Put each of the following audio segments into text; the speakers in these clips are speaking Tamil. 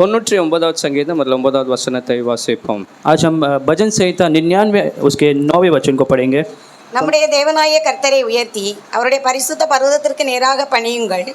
99வது சங்கீதம் அதில் 9வது வசனத்தை வாசிப்போம். आज हम भजन संहिता 99 उसके 9वें वचन को पढ़ेंगे। நம்முடைய தேவனாகிய கர்த்தரை உயர்த்தி அவருடைய பரிசுத்த பர்வதத்திற்கு நேராக பணியுங்கள்.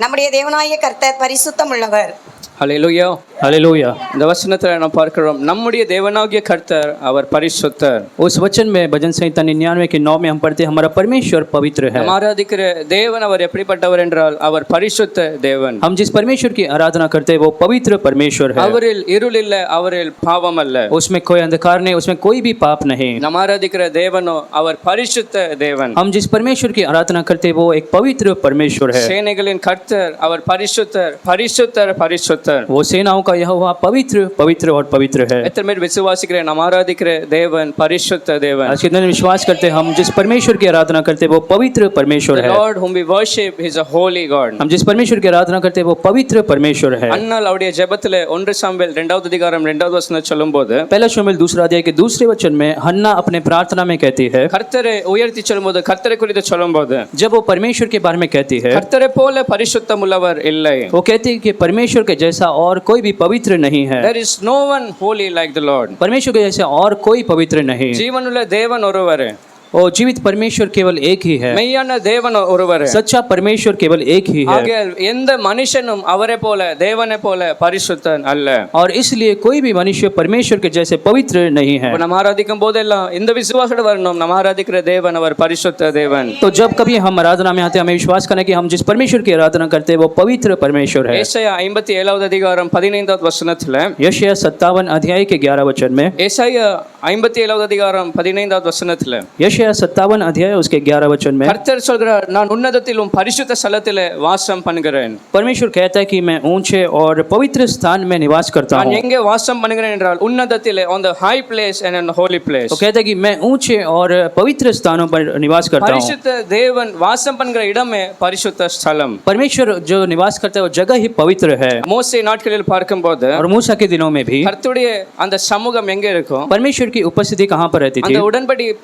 நம்முடைய தேவனாகிய கர்த்தர் பரிசுத்தம் உள்ளவர். ஹல்லேலூயா. हालेलुया। இந்த வசனத்தில் நாம் பார்க்கிறோம், நம்முடைய தேவனாகிய கர்த்தர் அவர் பரிசுத்தர். उस वचन में भजन संहिता 99 के 9 में हम पढ़ते हैं हमारा परमेश्वर पवित्र है। நாம் ஆராதிக்கிற தேவன் அவர் எப்படிப்பட்டவர் என்றால் அவர் பரிசுத்த தேவன். हम जिस परमेश्वर की आराधना करते हैं वो पवित्र परमेश्वर है। அவரில் இருள் இல்லை, அவரில் பாவம் அல்ல. उसमें कोई अंधकार नहीं, उसमें कोई भी पाप नहीं। நாம் ஆராதிக்கிற தேவனோ அவர் பரிசுத்த தேவன். हम जिस परमेश्वर की आराधना करते हैं वो एक पवित्र परमेश्वर है। சேனைகளின் கர்த்தர் அவர் பரிசுத்தர், பரிசுத்தர், பரிசுத்தர். वो सेनाओं का यहोवा पवित्र, पवित्र और पवित्र है। எத்தனை பேர் விசுவாசிக்கிற நாம் ஆராதிக்கிற தேவன் பரிசுத்த தேவன்? आज कितने विश्वास करते हैं हम जिस परमेश्वर की आराधना करते हैं वो पवित्र परमेश्वर है। Lord whom we worship is a holy God. हम जिस परमेश्वर की आराधना करते हैं वो पवित्र परमेश्वर है। அன்னால் அவருடைய ஜெபத்திலே 1 சாமுவேல் 2வது அதிகாரம் 2வது வசனம் சொல்லும்போது, पहला शमूएल 2 अध्याय के 2 वचन में हन्ना अपने प्रार्थना में कहती है, கர்த்தரை உயர்த்தி சொல்லும்போது, கர்த்தரை குறித்து சொல்லும்போது, जब वो परमेश्वर के बारे में कहती है, கர்த்தரை போல பரிசுத்தம் உள்ளவர் இல்லை. वो कहती है कि परमेश्वर के जैसा और कोई भी पवित्र नहीं है। There is no one holy like the Lord. परमेश्वर के जैसे और कोई पवित्र नहीं। ஜீவனுள்ள தேவன் ஒருவரே, और जीवित परमेश्वर केवल एक ही है। மெய்யான தேவன் ஒருவரே, सच्चा परमेश्वर केवल एक ही है। ஆகையால் எந்த மனுஷனும் அவரை போல தேவனை போல பரிசுத்தன் அல்ல. और इसलिए कोई भी मनुष्य परमेश्वर के जैसे पवित्र नहीं है। நம்ம ஆராதிக்கும் போதெல்லாம் இந்த விசுவாசத்தோட வரணும், நம்ம ஆராதிக்கிற தேவன் அவர் பரிசுத்த தேவன். तो जब कभी हम आराधना में आते हैं हमें विश्वास करना कि हम जिस परमेश्वर की आराधना करते हैं वो पवित्र परमेश्वर है। ஏசாயா 57வது அதிகாரம் 15வது வசனத்துல, यशायाह 57 अध्याय के 11 वचन में, ஏசாயா 57வது அதிகாரம் 15வது வசனத்துல यशायाह 57 अध्याय उसके 11 वचन में கர்த்தர் சொல்கிறார், நான் உன்னதத்திலும் பரிசுத்த ஸ்தலத்திலே வாசம் பண்ணுகிறேன். परमेश्वर कहता है कि मैं ऊंचे और पवित्र स्थान में निवास करता நான் हूँ। எங்கே வாசம் பண்ணுகிறேன் என்றால் உன்னதத்திலே, on the high place and in the holy place. तो कहता है कि मैं ऊंचे और पवित्र स्थानों पर निवास करता हूँ। பரிசுத்த தேவன் வாசம் பண்ணுகிற இடமே பரிசுத்த ஸ்தலம். परमेश्वर जो निवास करता है वो जगह ही पवित्र है। மோசே நாட்களில் பார்க்கும்போது और मूसा के दिनों में भी கர்த்தருடைய அந்த சமூகம் எங்கே இருக்கும்? परमेश्वर की उपस्थिति कहाँ पर रहती थी?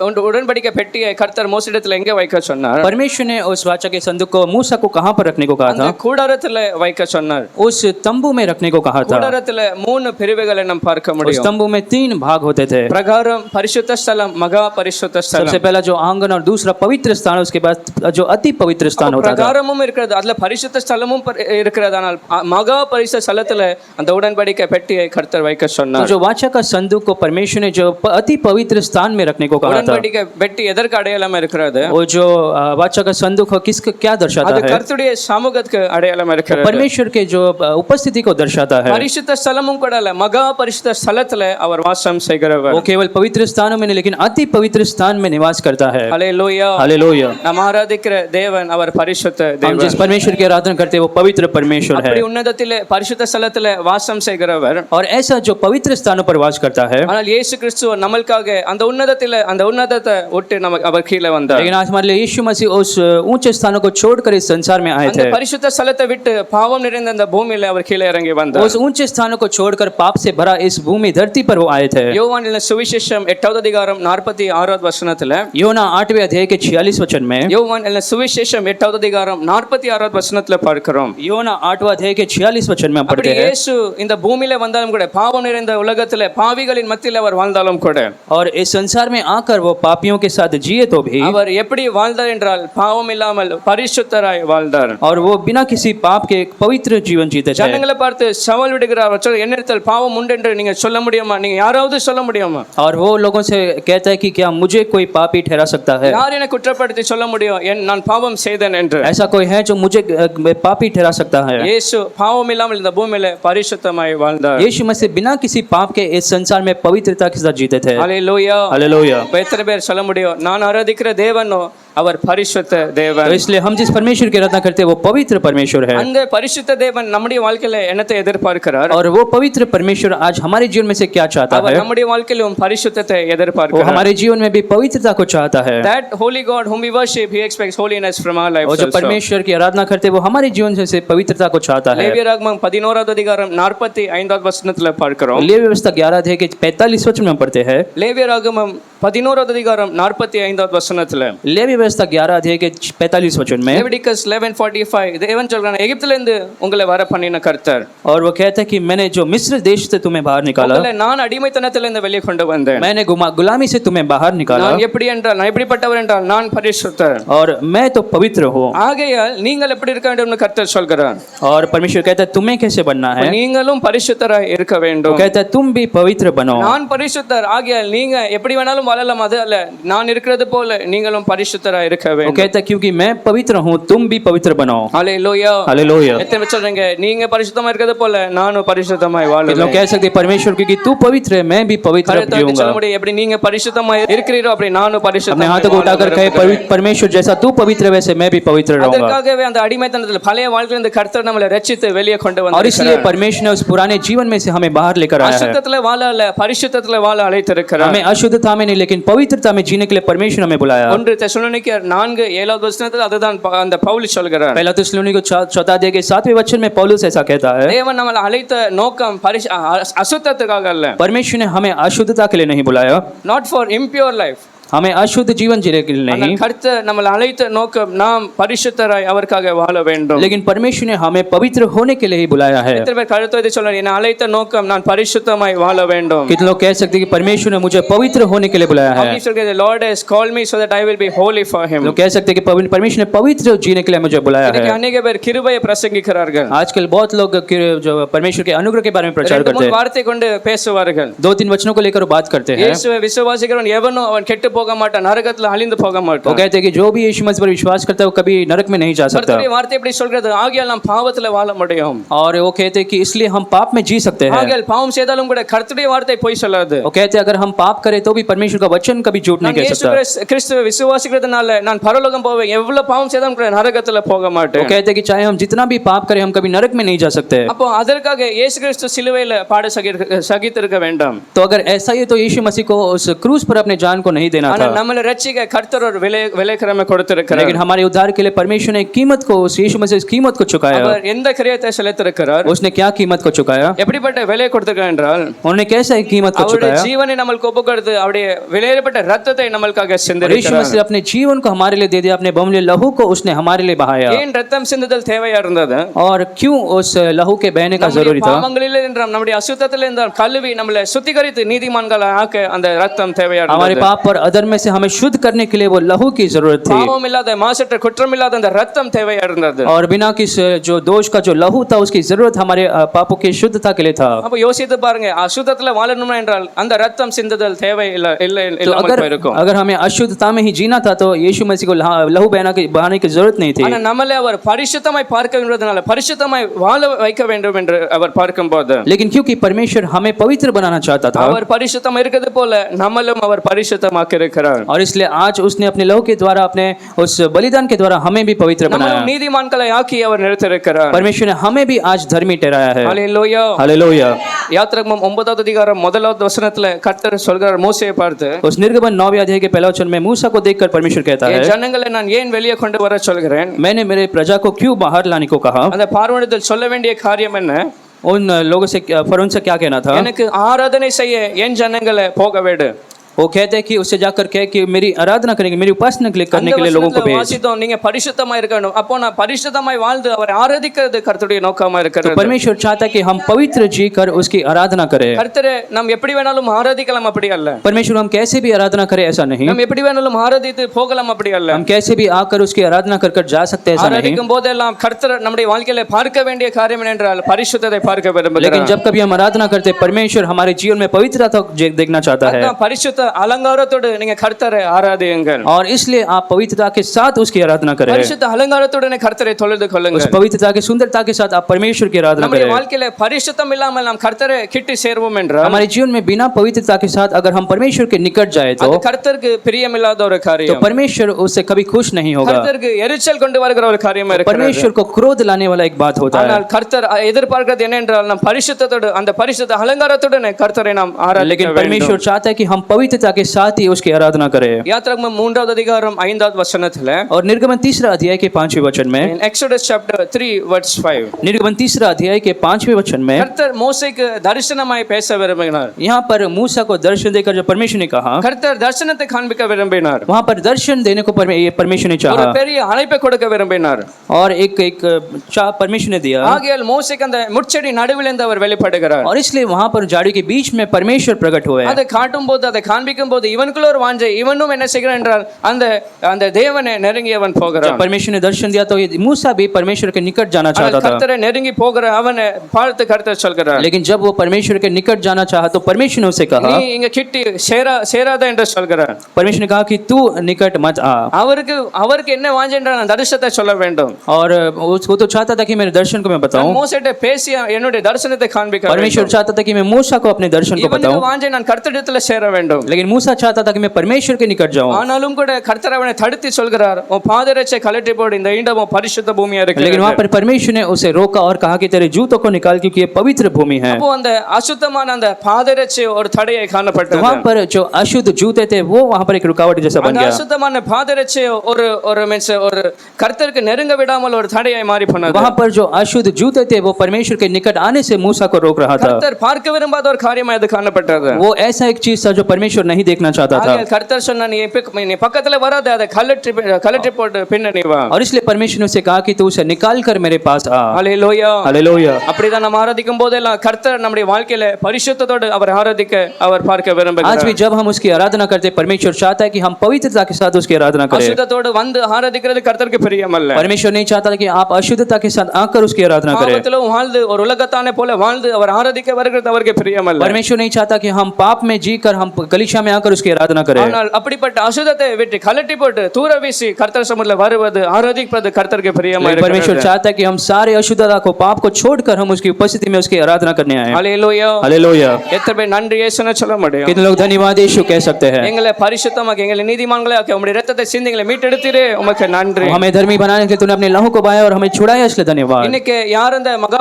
அந்த உடன்படிக்கை பெட்டியை கர்த்தர் மோசேயிடத்தில் எங்கே வைக்க சொன்னார்? परमेश्वर ने उस वाचा के संदूक को मूसा को कहाँ पर रखने को कहा அந்த था? கூடாரத்தில் வைக்க சொன்னார். उस तंबू में रखने को कहा था। கூடாரத்தில் 3 பிரிவுகளை நாம் பார்க்க उस முடியும். तंबू में 3 भाग होते थे। பிரகாரம், பரிசுத்த ஸ்தலம், மகா பரிசுத்த ஸ்தலம். सबसे पहला जो आंगन और दूसरा पवित्र स्थान, उसके बाद जो अति पवित्र स्थान होता था। பிரகாரமும் இருக்கிறது, அதுல பரிசுத்த ஸ்தலமும் இருக்கிறது. ஆனால் மகா பரிசுத்த ஸ்தலத்துல அந்த உடன்படிக்கை பெட்டியை கர்த்தர் வைக்க तो சொன்னார். जो वाचा का संदूक को परमेश्वर ने जो अति पवित्र स्थान में रखने को कहा था। உடன்படிக்கை பெட்டி எதற்கு அடையாளமா இருக்கிறது? वो जो वाचा का संदूक हो किसको क्या दर्शाता அது है? கர்த்தருடைய சமூகத்துக்கு அடையாளமா இருக்கிறது. परमेश्वर के जो उपस्थिति को दर्शाता है। பரிசுத்த ஸ்தலமும் கூட அல்ல, மகா பரிசுத்த ஸ்தலத்துல அவர் வாசம் செய்கிறவர். वो केवल पवित्र स्थानों में नहीं लेकिन अति पवित्र स्थान में निवास करता है। ஹல்லேலூயா. हालेलुया। நாம் ஆராதிக்கிற தேவன் அவர் பரிசுத்த हम தேவன். जिस परमेश्वर की आराधना करते हैं वो पवित्र परमेश्वर है। அப்படி உன்னதத்திலே பரிசுத்த ஸ்தலத்துல வாசம் செய்கிறவர். और ऐसा जो पवित्र स्थानों पर वास करता है। ஆனால் இயேசு கிறிஸ்து நமக்காக அந்த உன்னதத்திலே அந்த உன்னதத்தை விட்டு நமக்கு அவர் கீழே வந்தார். लेकिन आज हमारे लिए यीशु मसीह उस ऊंचे स्थानों को छोड़कर इस संसार में आए அந்த थे। பரிசுத்த ஸ்தலத்தை விட்டு பாவம் நிறைந்த அந்த பூமியில அவர் கீழே இறங்கி வந்தார். उस ऊंचे स्थानों को छोड़कर पाप से भरा इस भूमि धरती पर वो आए थे। யோவான் எழுதின சுவிசேஷம் 8வது அதிகாரம் 46வது வசனத்துல, योना 8वें अध्याय के 46 वचन में, யோவான் எழுதின சுவிசேஷம் 8வது அதிகாரம் 46வது வசனத்துல பார்க்கிறோம். योना 8वां अध्याय के 46 वचन में हम அப்படி पढ़ते हैं। இயேசு இந்த பூமியில வந்தாலும் கூட, பாவம் நிறைந்த உலகத்துல பாவிகளின் மத்தியில அவர் வாழ்ந்தாலும் கூட, और इस संसार में आकर वो पापियों के साथ जिए तो भी, அவர் எப்படி வாழ்ந்தார் என்றால் பாவம் இல்லாமல் பரிசுத்தராய் வாழ்ந்தார். और वो बिना किसी पाप के एक पवित्र जीवन जीते थे। ஜனங்களை பார்த்து சவால் விடுகிறார், என்னிடத்தில் பாவம் உண்டு என்று நீங்க சொல்ல முடியுமா? நீங்க யாராவது சொல்ல முடியுமா? और वो लोगों से कहता है कि क्या मुझे कोई पापी ठहरा सकता है? யார் என்னை குற்றப்படுத்தி சொல்ல முடியும் நான் பாவம் செய்தேன் என்று? ऐसा कोई है जो मुझे पापी ठहरा सकता है? இயேசு பாவம் இல்லாமல் இந்த பூமியில பரிசுத்தமாய் வாழ்ந்தார். यीशु मसीह बिना किसी पाप के इस संसार में पवित्रता के साथ जीते थे। ஹல்லேலூயா. हालेलुया। எத்தனை பேர் சொல்ல முடியும் நான் ஆராதிக்கிற தேவனோ அவர் பரிசுத்த தேவன்? तो इसलिए हम जिस परमेश्वर की आराधना करते हैं वो पवित्र परमेश्वर है। அந்த பரிசுத்த தேவன் நம்முடைய வாழ்க்கையில என்னத்தை எதிர்பார்க்கிறார்? और वो पवित्र परमेश्वर आज हमारे जीवन में से क्या चाहता அவர் है? நம்முடைய வாழ்க்கையிலும் பரிசுத்தத்தை वो எதிர்பார்க்கிறார். हमारे जीवन में भी पवित्रता को चाहता है। That holy God whom we worship, he expects holiness from our lives और जो also. परमेश्वर की आराधना करते हैं वो हमारे जीवन से पवित्रता को चाहता है। லேவியராகமம் 11வது அதிகாரம் 45வது வசனத்துல பார்க்கிறோம். लेवी व्यवस्था 11 अध्याय के 45 वचन में हम पढ़ते हैं। லேவியராகமம் 11வது அதிகாரம் 45வது வசனத்துல, लेवी व्यवस्था व्यवस्था 11 अध्याय के 45 वचन में, லெவிடிகஸ் 11:45 தேவன் சொல்றான், எகிப்தில இருந்து உங்களை வர பண்ணின கர்த்தர், और वो कहता है कि मैंने जो मिस्र देश से तुम्हें बाहर निकाला, உங்களை நான் அடிமைத்தனத்தில இருந்து வெளியே கொண்டு வந்தேன். मैंने गुलामी से तुम्हें बाहर निकाला, நான் எப்படி என்றால், நான் எப்படிப்பட்டவர் என்றால், நான் பரிசுத்தர், और मैं तो पवित्र हूँ। ஆகையால் நீங்கள் எப்படி இருக்க வேண்டும்னு கர்த்தர் சொல்கிறார். और परमेश्वर कहता है तुम्हें कैसे बनना है, நீங்களும் பரிசுத்தராய் இருக்க वो வேண்டும். कहता है तुम भी पवित्र बनो। நான் பரிசுத்தர், ஆகையால் நீங்க எப்படி வேணாலும் வாழலாம், அது அல்ல, நான் இருக்கிறது போல நீங்களும் பரிசுத்தராய் இருக்க वो வேண்டும். कहता है क्योंकि मैं पवित्र हूँ तुम भी पवित्र बनो। ஹல்லேலூயா. हालेलुया। எத்தனை பேர் சொல்றீங்க, நீங்க பரிசுத்தமா இருக்கிறது போல நானும் பரிசுத்தமாய் लोग வாழுவேன்? कह सकते हैं परमेश्वर क्योंकि तू पवित्र है मैं भी पवित्र கருத்தாக்கி जीऊंगा। சொல்ல முடியும், எப்படி நீங்க பரிசுத்தமா இருக்கிறீரோ அப்படி நானும் अपने பரிசுத்தமாய் हाथों को उठाकर कहे परमेश्वर जैसा तू पवित्र है वैसे मैं भी पवित्र रहूंगा। அதற்காகவே அந்த அடிமைத்தனத்தில் பழைய வாழ்க்கையில இந்த கர்த்தர் நம்மளை ரட்சித்து வெளியே கொண்டு और வந்தார். इसलिए परमेश्वर ने उस पुराने जीवन में से हमें बाहर लेकर आया है। அசுத்தத்துல வாழ அல்ல, பரிசுத்தத்துல வாழ அழைத்திருக்கிறார். हमें अशुद्धता में नहीं लेकिन पवित्रता में जीने के लिए परमेश्वर हमें बुलाया। 1 தெசலோனிக்கேயர் 4:7 வசனத்தில் அதுதான் அந்த பவுல் சொல்கிறார். पहला थिस्सलुनी को 4 अध्याय के 7वें वचन में पौलुस ऐसा कहता है, தேவன் நம்மளை அழைத்த நோக்கம் அசுத்தத்துக்காக அல்ல, परमेश्वर ने हमें अशुद्धता के लिए नहीं बुलाया, not for impure life. हमें अशुद्ध जीवन जीने के लिए नहीं, கர்த்தர் நம்மளை அழைத்த நோக்கம் நாம் பரிசுத்தராய் அவருக்காக வாழ வேண்டும். लेकिन परमेश्वर ने हमें पवित्र होने के लिए ही बुलाया है। எத்தனை பேர் கருத்து சொல்றாங்க, என்னை அழைத்த நோக்கம் நான் பரிசுத்தமாய் வாழ வேண்டும்? कितने लोग कह सकते हैं कि परमेश्वर ने मुझे पवित्र होने के लिए बुलाया है। The Lord has called me so that I will be holy for him. लोग कह सकते हैं कि परमेश्वर ने पवित्र जीने के लिए मुझे बुलाया है। இன்னைக்கு अनेक பேர் கிருபையை பிரசங்கிக்கிறார்கள். आजकल बहुत लोग जो परमेश्वर के अनुग्रह के बारे में प्रचार करते हैं, வார்த்தை கொண்டு பேசுவார்கள். 2-3 वचनों को लेकर बात करते हैं। இயேசுவை விசுவாசிக்கிறவன் எவனும் அவன் கெட்டு போக மாட்டான், நரகத்தில் அழிந்து போக वो மாட்டான். कहते हैं कि जो भी यीशु मसीह पर विश्वास करता है वो कभी नरक में नहीं जा सकता। கர்த்தருடைய வார்த்தை எப்படி சொல்கிறது, ஆகையால் நாம் பாவத்தில் வாழ முடியும். और वो कहते हैं कि इसलिए हम पाप में जी सकते हैं। ஆகையால் பாவம் செய்தாலும் கூட கர்த்தருடைய வார்த்தை பொய் சொல்லாது. वो कहते हैं अगर हम पाप करें तो भी परमेश्वर का वचन कभी झूठ नहीं நான் कह இயேசு सकता। கிறிஸ்துவை விசுவாசிக்கிறதுனால நான் பரலோகம் போவேன், எவ்வளவு பாவம் செய்தாலும் கூட நரகத்தில் போக वो மாட்டேன். कहते हैं कि चाहे हम जितना भी पाप करें हम कभी नरक में नहीं जा सकते। அப்போ அதற்காக இயேசு கிறிஸ்து சிலுவையில் பாட சகித்திருக்க வேண்டாம். तो अगर ऐसा ही तो यीशु मसीह को उस क्रूस पर अपने जान को नहीं देना ஆனா था। நம்மளை ரட்சிக்க கர்த்தர் ஒரு விலைக்கிரமை கொடுத்திருக்கிறார். लेकिन हमारे उद्धार के लिए परमेश्वर ने कीमत को उस यीशु मसीह कीमत को चुकाया। அவர் எந்த கிரியத்தை செலுத்திருக்கிறார், उसने क्या कीमत को चुकाया, எப்படிப்பட்ட விலை கொடுத்திருக்கிறார் என்றால், उन्होंने कैसा एक कीमत को அவருடைய चुकाया। ஜீவனை நமக்கு ஒப்பு கொடுத்து அவருடைய விலையேறப்பட்ட ரத்தத்தை நமக்காக और यीशु சிந்திருக்கிறார். मसीह अपने जीवन को हमारे लिए दे दिया, अपने बहुमूल्य लहू को उसने हमारे लिए बहाया। ஏன் ரத்தம் சிந்துதல் தேவையா இருந்தது? और क्यों उस लहू के बहने का जरूरी था? பாவங்களில் என்றால் நம்முடைய அசுத்தத்தில் என்றால் கழுவி நம்மளை சுத்திகரித்து நீதிமான்களாக ஆக்க அந்த ரத்தம் தேவையா हमारे இருந்தது. पाप पर अधर्म से हमें शुद्ध करने के लिए वो लहू की जरूरत थी। பாவம் இல்லாத மாசற்ற குற்றம் இல்லாத அந்த ரத்தம் தேவையா இருந்தது. और बिना किस जो दोष का जो लहू था उसकी जरूरत हमारे पापों की शुद्धता के लिए था। அப்ப யோசித்து பாருங்க, அசுத்தத்துல வாழணும் என்றால் அந்த ரத்தம் சிந்துதல் தேவை तो இல்லாமல் போயிருக்கும். अगर हमें अशुद्धता में ही जीना था तो यीशु मसीह को लहू बहाने की जरूरत नहीं थी। ஆனா நம்மளை அவர் பரிசுத்தமாய் பார்க்க வேண்டுவதனால பரிசுத்தமாய் வாழ வைக்க வேண்டும் என்று அவர் பார்க்கும்போது, लेकिन क्योंकि परमेश्वर हमें पवित्र बनाना चाहता था அவர் பரிசுத்தம் இருக்கிறது போல நம்மளும் அவர் பரிசுத்தமாக்கி இருக்கிறார். और इसलिए आज उसने अपने लहू के द्वारा अपने उस बलिदान के द्वारा हमें भी पवित्र बनाया। நம்மளும் நீதிமான்களை ஆக்கி அவர் நிறுத்தியிருக்கிறார். परमेश्वर ने हमें भी आज धर्मी ठहराया है। ஹல்லேலூயா. हालेलुया। யாத்திராகமம் 9வது அதிகாரம் 1வது வசனத்துல கர்த்தர் சொல்கிறார் மோசேயை பார்த்து, उस निर्गमन 9वें अध्याय के पहला वचन में मूसा को देखकर परमेश्वर कहता है, என் ஜனங்களை நான் ஏன் வெளியே கொண்டு வர சொல்கிறேன்? मैंने मेरे प्रजा को क्यों बाहर लाने को कहा। அந்த பார்வோனிடத்தில் சொல்ல வேண்டிய காரியம் என்ன? उन लोगों से फरौन से क्या कहना था? எனக்கு ஆராதனை செய்ய என் ஜனங்களை போக விடு. वो कहते हैं कि उससे जाकर कहे कि मेरी आराधना करेंगे, मेरी उपासना करने के लिए लोगों को भेज। வாசித்தோம், நீங்க பரிசுத்தமா இருக்கணும். அப்போ நான் பரிசுத்தமாய் வாழ்ந்து அவரை ஆராதிக்கிறது கர்த்தருடைய நோக்கமா तो இருக்கிறது. परमेश्वर चाहता है कि हम पवित्र जी कर उसकी आराधना करें। கர்த்தரே நாம் எப்படி வேணாலும் ஆராதிக்கலாம், அப்படி அல்ல. परमेश्वर हम कैसे भी आराधना करें ऐसा नहीं, நாம் எப்படி வேணாலும் ஆராதித்து போகலாம், அப்படி அல்ல. हम कैसे भी आकर उसकी आराधना कर जा सकते हैं ऐसा नहीं। ஆராதிக்கும் போதெல்லாம் கர்த்தர் நம்முடைய வாழ்க்கையில பார்க்க வேண்டிய காரியம் என்னென்றால் பரிசுத்தத்தை பார்க்க लेकिन விரும்புகிறார். जब कभी हम आराधना करते हैं परमेश्वर हमारे जीवन में पवित्रता देखना चाहता है। அதான் பரிசுத்த அலங்காரத்தோடு நீங்க கர்த்தரை ஆராதியுங்கள். और इसलिए आप पवित्रता के साथ उसकी आराधना करें। பரிசுத்த அலங்காரத்தோடு கர்த்தரை தொழுது उस கொள்ளுங்கள். पवित्रता की सुंदरता के साथ आप परमेश्वर की आराधना நம்முடைய करें। வாழ்க்கையில பரிசுத்தம் இல்லாமல் நாம் கர்த்தரை கிட்டி சேர்வோம் என்றால் हमारे जीवन में बिना पवित्रता के साथ अगर हम परमेश्वर के निकट जाए तो அது கர்த்தருக்கு பிரியமில்லாத ஒரு காரியம். परमेश्वर उससे कभी खुश नहीं होगा। கர்த்தருக்கு எரிச்சல் கொண்டு வருகிற ஒரு காரியமா இருக்கிறது. परमेश्वर को क्रोध लाने वाला एक बात होता है। ஆனால் கர்த்தர் எதிர்பார்க்கிறது என்ன என்றால் நாம் பரிசுத்தத்தோடு அந்த பரிசுத்த அலங்காரத்தோடு கர்த்தரை நாம் ஆராதிக்க लेकिन வேண்டும். परमेश्वर चाहता है कि हम पवित्र पवित्रता के साथ ही उसकी आराधना करे। யாத்திராகமம் 3வது அதிகாரம் 5வது வசனத்துல और निर्गमन 3 अध्याय के 5वें वचन में, in Exodus chapter 3 verse 5 निर्गमन 3 अध्याय के 5वें वचन में கர்த்தர் மோசேக்கு தரிசனமாய் பேச விரும்பினார். यहाँ पर मूसा को दर्शन देकर जो परमेश्वर ने कहा, கர்த்தர் தரிசனத்தை காண்பிக்க விரும்பினார். वहाँ पर दर्शन देने को परमेश्वर ने ஒரு चाहा பெரிய அழைப்பை கொடுக்க விரும்பினார். और एक परमेश्वर ने दिया। ஆகையால் மோசேக்கு அந்த முட்செடி நடுவில் இருந்து அவர் வெளிப்படுகிறார். और इसलिए वहाँ पर झाड़ी के बीच में परमेश्वर प्रकट हुए। அதை காட்டும் போது அதை காண்பிக்கும் போது இவனுக்குள்ள ஒரு வாஞ்சை, இவனும் என்ன செய்கிறான் என்றால் அந்த அந்த தேவனை நெருங்கி அவன் போகிறான். जब परमेश्वर ने दर्शन दिया तो ये मूसा भी परमेश्वर के निकट जाना चाहता था, கர்த்தரை நெருங்கி போகிற அவனை பார்த்து கர்த்தர் சொல்கிறார், लेकिन जब वो परमेश्वर के निकट जाना चाहा तो परमेश्वर ने उसे कहा, நீ இங்க கிட்டி சேராத என்று சொல்கிறார். परमेश्वर ने कहा कि तू निकट मत आ। அவருக்கு என்ன வாஞ்சை என்றால் நான் தரிசனத்தை சொல்ல வேண்டும். और वो तो चाहता था कि मेरे दर्शन को मैं बताऊं। மோசேட்ட பேசி என்னுடைய தரிசனத்தை காண்பிக்க परमेश्वर चाहता था कि मैं मूसा को अपने दर्शन को बताऊं, இவனுக்கு வாஞ்சை நான் கர்த்தரிடத்துல சேர வேண்டும். लेकिन मूसा चाहता था कि मैं परमेश्वर के निकट जाऊं। ஆனாலும் கூட கர்த்தர் அவனை தடுத்து சொல்கிறார், உன் பாதரட்சை கழற்றி போடு, இந்த இடம் பரிசுத்த பூமியா இருக்கு. लेकिन वहां पर परमेश्वर ने उसे रोका और कहा कि तेरे जूतों को निकाल, क्योंकि ये पवित्र भूमि है। அப்போ அந்த அசுத்தமான அந்த பாதரட்சை ஒரு தடையை காணப்பட்டது. वहां पर जो अशुद्ध जूते थे वो वहां पर एक रुकावट जैसा बन அந்த गया। அசுத்தமான பாதரட்சை ஒரு கர்த்தருக்கு நெருங்க விடாமல் ஒரு தடையை மாறி போனது. वहां पर जो अशुद्ध जूते थे वो परमेश्वर के निकट आने से मूसा को रोक रहा था। கர்த்தர் பார்க்க விரும்பாத ஒரு காரியமா இது காணப்பட்டது. वो ऐसा एक चीज था जो परमेश्वर नहीं देखना चाहता था। கர்த்தர் சொன்னா நீ பக்கத்துல வராத, அதை கழற்றி போட்டு பின்ன நீ வா. और इसलिए परमेश्वर ने उसे कहा कि तू उसे निकाल कर मेरे पास आ। ஹல்லேலூயா. हालेलुया। அப்படிதான் நம்ம ஆராதிக்கும் போதெல்லாம் கர்த்தர் நம்முடைய வாழ்க்கையில பரிசுத்தத்தோடு அவர் ஆராதிக்க அவர் பார்க்க விரும்புகிறார். आज भी जब हम उसकी आराधना करते हैं, परमेश्वर चाहता है कि हम पवित्रता के साथ उसकी आराधना करें। அசுத்தத்தோடு வந்து ஆராதிக்கிறது கர்த்தருக்கு பிரியமல்ல. परमेश्वर नहीं चाहता कि आप अशुद्धता के साथ आकर उसकी आराधना करें। பாவத்திலும் வாழ்ந்து ஒரு உலகத்தானே போல வாழ்ந்து அவர் ஆராதிக்க வருகிறது அவருக்கு பிரியமல்ல. परमेश्वर नहीं चाहता कि हम पाप में जीकर हम कलीसिया में आकर उसकी आराधना करें। ஆனால் அப்படிப்பட்ட அசுத்தத்தை விட்டு கழட்டி போட்டு தூர வீசி கர்த்தர் சமூகத்தில் வருவது ஆராதிப்பது கர்த்தருக்கு பிரியமா लेकिन परमेश्वर இருக்கிறது. चाहता है कि हम सारे अशुद्धता को, पाप को छोड़कर हम उसकी उपस्थिति में उसकी आराधना करने आए। ஹல்லேலூயா. हालेलुया। எத்தனை பேர் நன்றி இயேசுன்னு சொல்ல முடியும்? कितने लोग धन्यवाद यीशु कह सकते हैं? எங்களை பரிசுத்தமாக்கி எங்களை நீதிமான்களாக்கி உம்முடைய இரத்தத்தை சிந்தி எங்களை மீட்டெடுத்தீரே, உமக்கு நன்றி. हमें धर्मी बनाने के लिए तूने अपने लहू को बहाया और हमें छुड़ाया, इसलिए धन्यवाद। இன்னைக்கு யார் அந்த மகா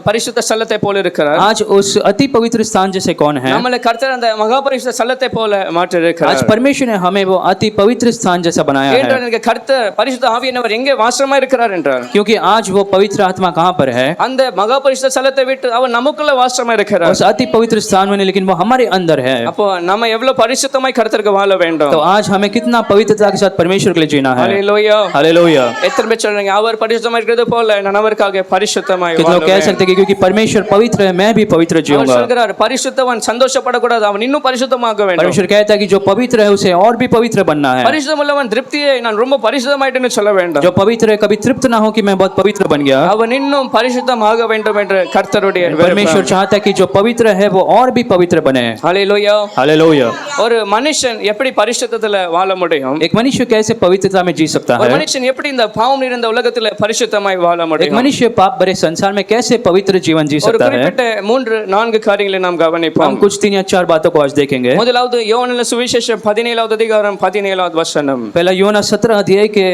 பரிசுத்த ஸ்தலத்தை போல இருக்கிறார்? आज उस अति पवित्र स्थान जैसे कौन है? நம்மளை கர்த்தர் அந்த மகா பரிசுத்த ஸ்தலத்தை போல மாற்றி आज இருக்கிறார். परमेश्वर ने हमें वो अति पवित्र स्थान जैसा बनाया है, ஏனென்றால் எனக்கு கர்த்தர் பரிசுத்த ஆவியானவர் எங்கே வாசமா இருக்கிறார் என்றார். क्योंकि आज वो पवित्र आत्मा कहाँ पर है? அந்த மகா பரிசுத்த ஸ்தலத்தை விட்டு அவர் நமக்குள்ள வாசமா இருக்கிறார். उस अति पवित्र स्थान में, लेकिन वो हमारे अंदर है। அப்போ நம்ம எவ்வளவு பரிசுத்தமாய் கர்த்தருக்கு வாழ வேண்டும். तो आज हमें कितना पवित्रता के साथ परमेश्वर के लिए जीना है। ஹல்லேலூயா. हालेलुया। எத்தனை பேர் சொல்றீங்க அவர் பரிசுத்தமாய் இருக்கிறது போல நான் அவருக்காக பரிசுத்தமாய் कितने लोग कह வாழ்வேன். सकते हैं कि क्योंकि परमेश्वर पवित्र है, मैं भी पवित्र அவர் जीऊंगा। சொல்கிறார் பரிசுத்தவன் சந்தோஷப்படக்கூடாது, அவன் இன்னும் பரிசுத்தமாக வேண்டும். परमेश्वर कहता है कि जो पवित्र है उसे और भी पवित्र बनना है। பரிசுத்தமுள்ளவன் திருப்தியை நான் ரொம்ப பரிசுத்தமாயிட்டேன்னு சொல்ல வேண்டும். जो पवित्र है कभी तृप्त ना हो कि मैं बहुत पवित्र बन गया। அவன் இன்னும் பரிசுத்தமாக வேண்டும் என்று கர்த்தருடைய परमेश्वर चाहता है कि जो पवित्र है वो और भी पवित्र बने। ஹல்லேலூயா. हालेलुया। ஒரு மனுஷன் எப்படி பரிசுத்தத்துல வாழ முடியும்? एक मनुष्य कैसे पवित्रता में जी सकता ஒரு है? மனுஷன் எப்படி இந்த பாவம் நிறைந்த உலகத்துல பரிசுத்தமாய் வாழ एक முடியும்? मनुष्य पाप भरे संसार में कैसे पवित्र जीवन जी ஒரு सकता है? குறிப்பிட்ட 3-4 காரியங்களை நாம் हम கவனிப்போம். कुछ 3 या 4 बातों को आज देखेंगे। முதலாவது யோவானின் சுவிசேஷம் 17வது அதிகாரம் 17வது வசனம். पहला யோனா 17 अध्याय के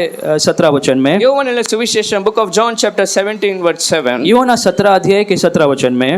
17 वचन में, யோவானின் சுவிசேஷம் book of John chapter 17 verse 7. யோனா 17 अध्याय के 17 वचन में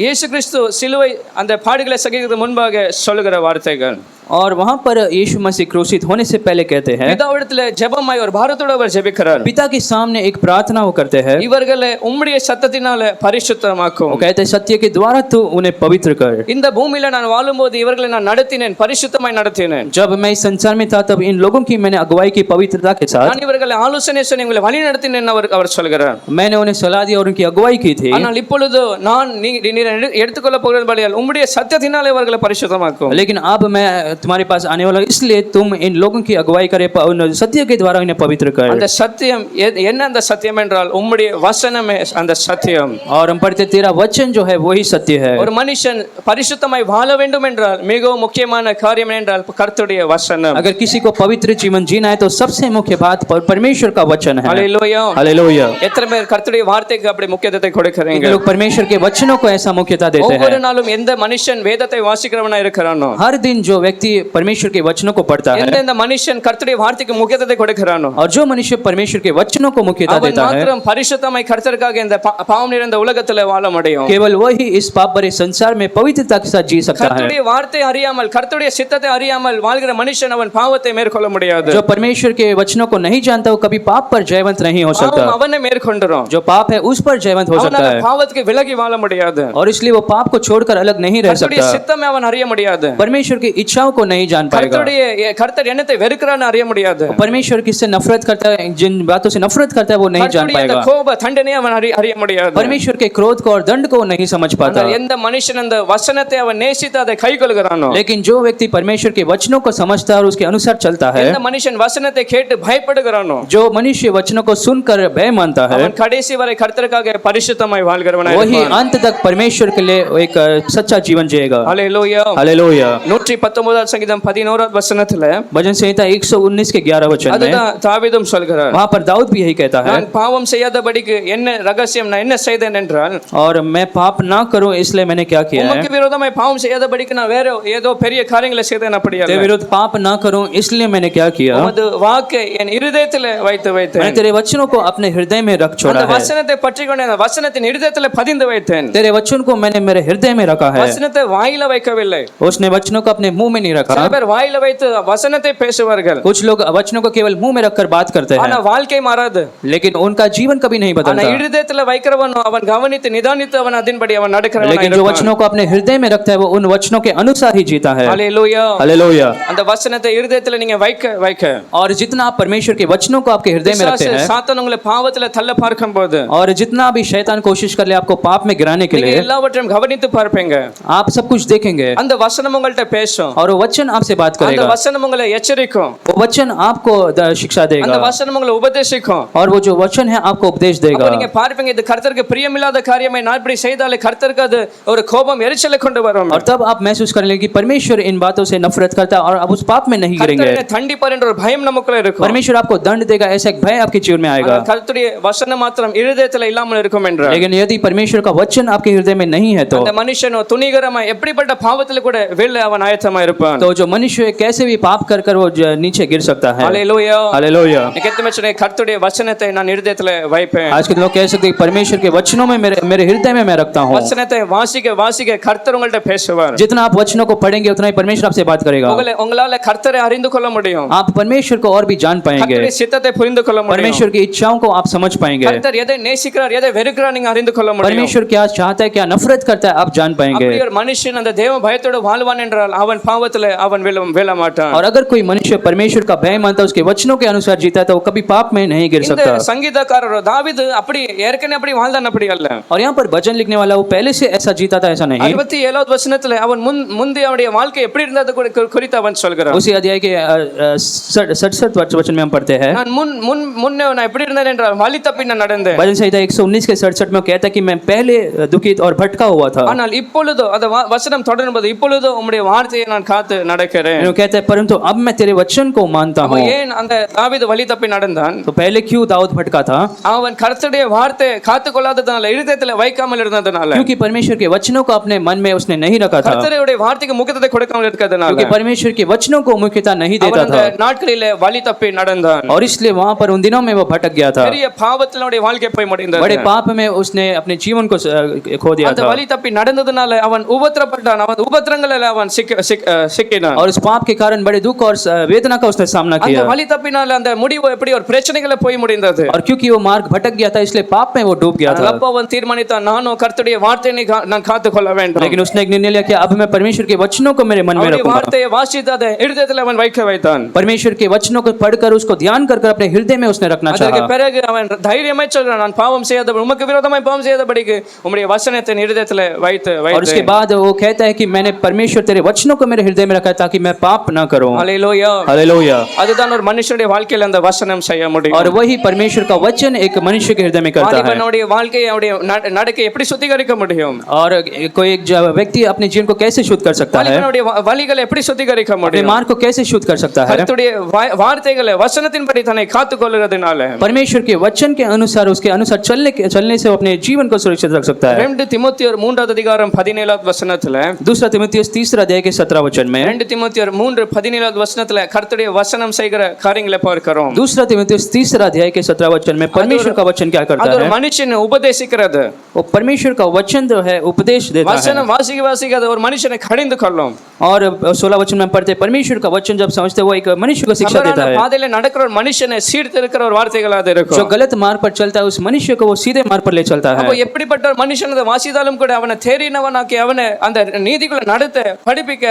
இயேசு கிறிஸ்து சிலுவை அந்த பாடுகளை சகிக்கிறதுக்கு முன்பாக சொல்லுகிற வார்த்தைகள். और वहां पर यीशु मसीह क्रूसित होने से पहले कहते हैं, பிதாவிடத்தில் ஜெபமாய் ஒரு பாரத்தோடு அவர் ஜெபிக்கிறார். पिता के सामने एक प्रार्थना वो करते हैं। இவர்களை உம்முடைய சத்தத்தினால பரிசுத்தமாக்கும். वो कहते हैं सत्य के द्वारा तू उन्हें पवित्र कर। இந்த பூமியில நான் வாழும்போது இவர்களை நான் நடத்தினேன், பரிசுத்தமாய் நடத்தினேன். जब मैं इस संसार में था तब इन लोगों की मैंने अगुवाई की पवित्रता के साथ। நான் இவர்களை ஆலோசனை சொல்லி இவங்களை வழி நடத்தினேன் அவர் சொல்கிறார். मैंने उन्हें सलाह दी और उनकी अगुवाई की थी। ஆனால் இப்பொழுது நான் நீர் எடுத்துக்கொள்ள போகிறபடியால் உம்முடைய சத்தியத்தினாலே இவர்களை பரிசுத்தமாக்கும். लेकिन अब मैं तुम्हारे पास आने वाला, इसलिए तुम इन लोगों की अगुवाई करे, सत्य के द्वारा इन्हें पवित्र कर। அந்த சத்தியம் என்ன? அந்த சத்தியம் என்றால் உம்முடைய வசனமே அந்த சத்தியம். और हम पढ़ते तेरा वचन जो है वही सत्य है। ஒரு மனுஷன் பரிசுத்தமாய் வாழ வேண்டும் என்றால் மிகவும் முக்கியமான காரியம் என்றால் கர்த்தருடைய வசனம். अगर किसी को पवित्र जीवन जीना है तो सबसे मुख्य बात परमेश्वर का वचन है। ஹல்லேலூயா. हालेलुया। எத்தனை பேர் கர்த்தருடைய வார்த்தைக்கு அப்படி முக்கியத்துவத்தை கொடுக்கறீங்க? लोग परमेश्वर के वचनों को ऐसा मुख्यता देते हैं। ஒவ்வொரு நாளும் எந்த மனுஷன் வேதத்தை வாசிக்கிறவனா இருக்கிறானோ, हर दिन जो व्यक्ति परमेश्वर के वचनों को पढ़ता है எந்தெந்த மனுஷன் கர்த்தருடைய வார்த்தைக்கு முக்கியத்துவத்தை கொடுக்கிறானோ और जो मनुष्य परमेश्वर के वचनों को मुख्यता அவன் देता है மாத்திரம் பரிசுத்தமாய் கர்த்தருக்காக இந்த பாவம் நிறைந்த உலகத்துல வாழ முடியும். केवल वही इस पाप भरे संसार में पवित्रता के साथ जी सकता है। கர்த்தருடைய வார்த்தை அறியாமல் கர்த்தருடைய சித்தத்தை அறியாமல் வாழ்கிற மனுஷன் அவன் பாவத்தை மேற்கொள்ள முடியாது. जो परमेश्वर के वचनों को नहीं जानता वो कभी पाप पर जयवंत नहीं हो सकता। பாவம் அவனை மேற்கொண்டுரும். जो पाप है उस पर जयवंत हो सकता है பாவத்துக்கு விலகி வாழ முடியாது. और इसलिए वो पाप को छोड़कर अलग नहीं रह கர்த்தருடைய सकता। சித்தத்தை அவன் அறிய முடியாது. परमेश्वर की इच्छाओं को नहीं जान पाएगा। கர்த்தர் என்னத்தை வெறுக்கிறான்னு அறிய முடியாது. परमेश्वर किससे नफरत करता है, जिन बातों से नफरत करता है वो नहीं जान पाएगा। கோப தண்டனை அவன் அறிய முடியாது. परमेश्वर के क्रोध को और दंड को नहीं समझ पाता। எந்த மனுஷன் அந்த வசனத்தை அவன் நேசித்து அதை கைக்கொள்கிறானோ लेकिन जो व्यक्ति परमेश्वर के वचनों को समझता है और उसके अनुसार चलता है, எந்த மனுஷன் வசனத்தை கேட்டு பயப்படுகிறானோ जो मनुष्य वचनों को सुनकर भय मानता है, அவன் கடைசி வரை கர்த்தருக்காக பரிசுத்தமாய் வாழ்கிறவனாய் वही இருப்பான். अंत तक परमेश्वर के लिए एक सच्चा जीवन जिएगा। ஹல்லேலூயா. हालेलुया। 119 சங்கீதம் 11 வசனத்துல भजन संहिता 119 के 11 वचन में அதுதான் தாவீதும் சொல்கிறார். वहां पर दाऊद भी यही कहता है, நான் பாவம் செய்யாதபடிக்கு என்ன ரகசியம் நான் என்ன செய்தேன் என்றால் और मैं पाप ना करूं इसलिए मैंने क्या किया है। உமக்கு விரோதமாய் பாவம் செய்யாதபடிக்கு நான் வேற ஏதோ பெரிய காரியங்களை செய்தேன் அப்படி तेरे அல்ல. विरुद्ध पाप ना करूं इसलिए मैंने क्या किया, உமது வாக்கை என் இருதயத்திலே வைத்து வைத்தேன். मैंने तेरे वचनों को अपने हृदय में रख छोड़ा அந்த है। வசனத்தை பற்றிக்கொண்டு அந்த வசனத்தின் இருதயத்திலே பதிந்து வைத்தேன். तेरे वचन को मैंने मेरे हृदय में रखा है। வசனத்தை வாயில வைக்கவில்லை. उसने वचनों को अपने मुंह में नहीं रखा। சில பேர் வாயில வைத்து வசனத்தை பேசுவார்கள். कुछ लोग वचनों को केवल मुंह में रखकर बात करते ஆனா हैं, வாழ்க்கை மாறாது. लेकिन उनका जीवन कभी नहीं ஆனா बदलता। இருதயத்திலே வைக்கிறவன் அவன் கவனித்து நிதானித்து அவன் அதின்படி அவன் நடக்கிறவன். लेकिन जो वचनों को अपने हृदय में रखता है वो उन वचनों के अनुसार ही जीता है। ஹல்லேலூயா. हालेलुया। அந்த வசனத்தை இருதயத்திலே நீங்க வைக்க வைக்க और जितना आप परमेश्वर के वचनों को आपके हृदय में रखते हैं, சாத்தான் உங்களை பாவத்திலே தள்ள பார்க்கும்போது और जितना भी शैतान कोशिश कर ले आपको पाप में गिराने के நீங்க लिए, எல்லாவற்றையும் கவனித்து பார்ப்பீங்க. आप सब कुछ देखेंगे அந்த வசனம் உங்கள்ட்ட பேசும். और वो वचन आपसे बात அந்த करेगा। வசனம் உங்களை எச்சரிக்கும். वो वचन आपको शिक्षा அந்த देगा வசனம் உங்களை உபதேசிக்கும். और वो जो वचन है आपको उपदेश அப்ப देगा। நீங்க பார்ப்பீங்க இது கர்த்தருக்கு பிரியமில்லாத காரியமே நான் இப்படி செய்தாலே கர்த்தருக்கு அது ஒரு கோபம் எரிச்சலை கொண்டு வரும். और तब आप महसूस करेंगे कि परमेश्वर इन बातों से नफरत करता है और आप उस पाप में नहीं गिरेंगे। கர்த்தர் தண்டிப்பார் என்ற ஒரு பயம் நமக்குள்ள இருக்கும். परमेश्वर आपको दंड देगा ऐसा एक भय आपके जीवन में आएगा। கர்த்தருடைய வசனம் மாத்திரம் இருதயத்துல இல்லாமல் இருக்கும் என்றால் लेकिन यदि परमेश्वर का वचन आपके हृदय में नहीं है तो அந்த மனுஷன் துணிகரமா எப்படிப்பட்ட பாவத்துல கூட வீழ அவன் ஆயத்தமா இருப்பான். तो जो मनुष्य कैसे भी पाप कर कर वो नीचे गिर सकता है। ஹல்லேலூயா. हालेलुया। நிகழ்த்து மெச்சனை கர்த்தருடைய வசனத்தை நான் இருதயத்துல வைப்பேன். आज के लोग कह सकते हैं परमेश्वर के वचनों में मेरे हृदय में मैं रखता हूँ। வசனத்தை வாசிக்க வாசிக்க கர்த்தர் உங்கள்ட்ட பேசுவார். जितना आप वचनों को पढ़ेंगे उतना ही परमेश्वर आपसे बात करेगा। உங்களால கர்த்தரை அறிந்து கொள்ள முடியும். आप परमेश्वर को और भी जान पाएंगे, கர்த்தருடைய சித்தத்தை புரிந்து கொள்ள முடியும். परमेश्वर की इच्छाओं को आप समझ पाएंगे। கர்த்தர் எதை நேசிக்கிறார் எதை வெறுக்கிறார் நீங்க அறிந்து கொள்ள முடியும். परमेश्वर क्या चाहता है क्या नफरत करता है आप जान पाएंगे। அப்படி ஒரு மனுஷன் அந்த தேவ பயத்தோடு வாழ்வான் என்றால் அவன் பாவத்துல அவன் வீழ மாட்டான். और अगर कोई मनुष्य परमेश्वर का भय मानता है उसके वचनों के अनुसार जीता है तो वो कभी पाप में नहीं गिर இந்த सकता। சங்கீதக்காரர் தாவீது அப்படி ஏற்கனவே அப்படி வாழ்ந்தான் அப்படி அல்ல. और यहाँ पर भजन लिखने वाला वो पहले से ऐसा जीता था ऐसा नहीं। 67வது வசனத்துல அவன் முந்தி அவனுடைய வாழ்க்கை எப்படி இருந்தது குறித்து அவன் சொல்கிறான். उसी अध्याय के 67 वचन में हम पढ़ते हैं, நான் முன்னே நான் எப்படி இருந்தேன் என்றால் வழி தப்பி நான் நடந்தேன். भजन संहिता 119 के 67 में कहता है कि मैं पहले दुखित और भटका हुआ था, ஆனால் இப்பொழுது அந்த வசனம் தொடரும்போது இப்பொழுது உம்முடைய வார்த்தையை நான் காத்து நடக்கிறேன். वो कहता है परंतु अब मैं तेरे वचन को मानता हूँ। ஏன் அந்த தாவீது வழி தப்பி நடந்தான்? तो पहले क्यों दाऊद भटका था? அவன் கர்த்தருடைய வார்த்தையை காத்து கொள்ளாததனால இருதயத்துல வைக்காமல் இருந்ததனால, क्योंकि परमेश्वर के वचनों को अपने मन में उसने नहीं रखा था, கர்த்தருடைய வார்த்தைக்கு முக்கியத்துவத்தை கொடுக்காமல் இருக்கிறதனால, क्योंकि परमेश्वर के वचनों को मुख्यता नहीं देता அவன் அந்த था நாட்களிலே வழி தப்பி நடந்தான். और इसलिए वहां पर उन दिनों में वो भटक गया था। பெரிய பாவத்தினுடைய வாழ்க்கை போய் முடிந்தது. बड़े पाप में उसने अपने जीवन को खो दिया அந்த था வழி தப்பி நடந்ததனால அவன் உபத்திரப்பட்டான். அவன் உபத்திரங்களில் அவன் சிக்கினான். और उस पाप के कारण बड़े दुख और वेदना का उसने सामना அந்த किया। வழி தப்பினால அந்த முடிவு எப்படி ஒரு பிரச்சனைகளை போய் முடிந்தது. और क्योंकि वो मार्ग भटक गया था इसलिए पाप में वो डूब गया था। அப்போ அவன் தீர்மானித்தான் நானும் கர்த்தருடைய வார்த்தையை நான் காத்துக்கொள்ள வேண்டும். लेकिन उसने एक निर्णय लिया कि अब मैं परमेश्वर के वचनों को मेरे मन में அவருடைய रखूंगा। வார்த்தையை வாசித்து அதை இருதயத்தில் அவன் வைக்க வைத்தான். परमेश्वर के वचनों को पढ़कर उसको ध्यान कर अपने हृदय में उसने रखना அதற்கு चाहा। பிறகு அவன் தைரியமாய் சொல்றான் நான் பாவம் செய்யாத உமக்கு விரோதமாய் பாவம் செய்யாதபடிக்கு உம்முடைய வசனத்தை இருதயத்தில் வைத்து और उसके बाद वो कहता है कि मैंने परमेश्वर तेरे वचनों को मेरे हृदय में रखा है ताकि मैं पाप ना करूं। ஹல்லேலூயா. हालेलुया। அதுதான் ஒரு மனுஷனுடைய வாழ்க்கையில் அந்த வசனம் செய்ய முடியும். और वही परमेश्वर का वचन एक मनुष्य के हृदय में करता है। வாலிபனுடைய வாழ்க்கையை அவருடைய நடக்கை எப்படி சுத்திகரிக்க முடியும்? और कोई एक व्यक्ति अपने जीवन को कैसे शुद्ध कर सकता है, வாலிபனுடைய வழிகளை எப்படி சுத்திகரிக்க अपने முடியும்? मार्ग को कैसे शुद्ध कर सकता है? கர்த்தருடைய வார்த்தைகளை வசனத்தின்படி தன்னை காத்துக்கொள்கிறதுனால परमेश्वर के वचन के अनुसार उसके अनुसार चलने से वो अपने जीवन को सुरक्षित रख सकता है। 2 தீமோத்தேயர் 3வது அதிகாரம் 17வது வசனத்துல दूसरा तीमुथियुस 3 अध्याय के 17 वचन में। 2 தீமோத்தேயர் 3:17 வசனத்துல கர்த்தருடைய வசனம் செய்கிற காரியங்களை பார்க்கிறோம். दूसरा तीमुथियुस 3 अध्याय के 17 वचन में परमेश्वर का वचन क्या करता அது ஒரு है? மனுஷனை உபதேசிக்கிறது. वो परमेश्वर का वचन जो है उपदेश देता है। வசனம் வாசிக்க அது ஒரு மனுஷனை கடிந்து கொள்ளும். और 16 वचन में पढ़ते परमेश्वर का वचन जब समझते वो एक मनुष्य को शिक्षा देता है। பாதையில நடக்கிற ஒரு மனுஷனை சீர்திருக்கிற ஒரு வார்த்தைகளா அது जो இருக்கும். गलत मार्ग पर चलता है उस मनुष्य को वो सीधे मार्ग पर ले चलता है। அப்போ எப்படிப்பட்ட ஒரு மனுஷன் அதை வாசித்தாலும் கூட அவனை தேறினவனாக்கி அவனை அந்த நீதிக்குள்ள நடத்த படிப்பிக்க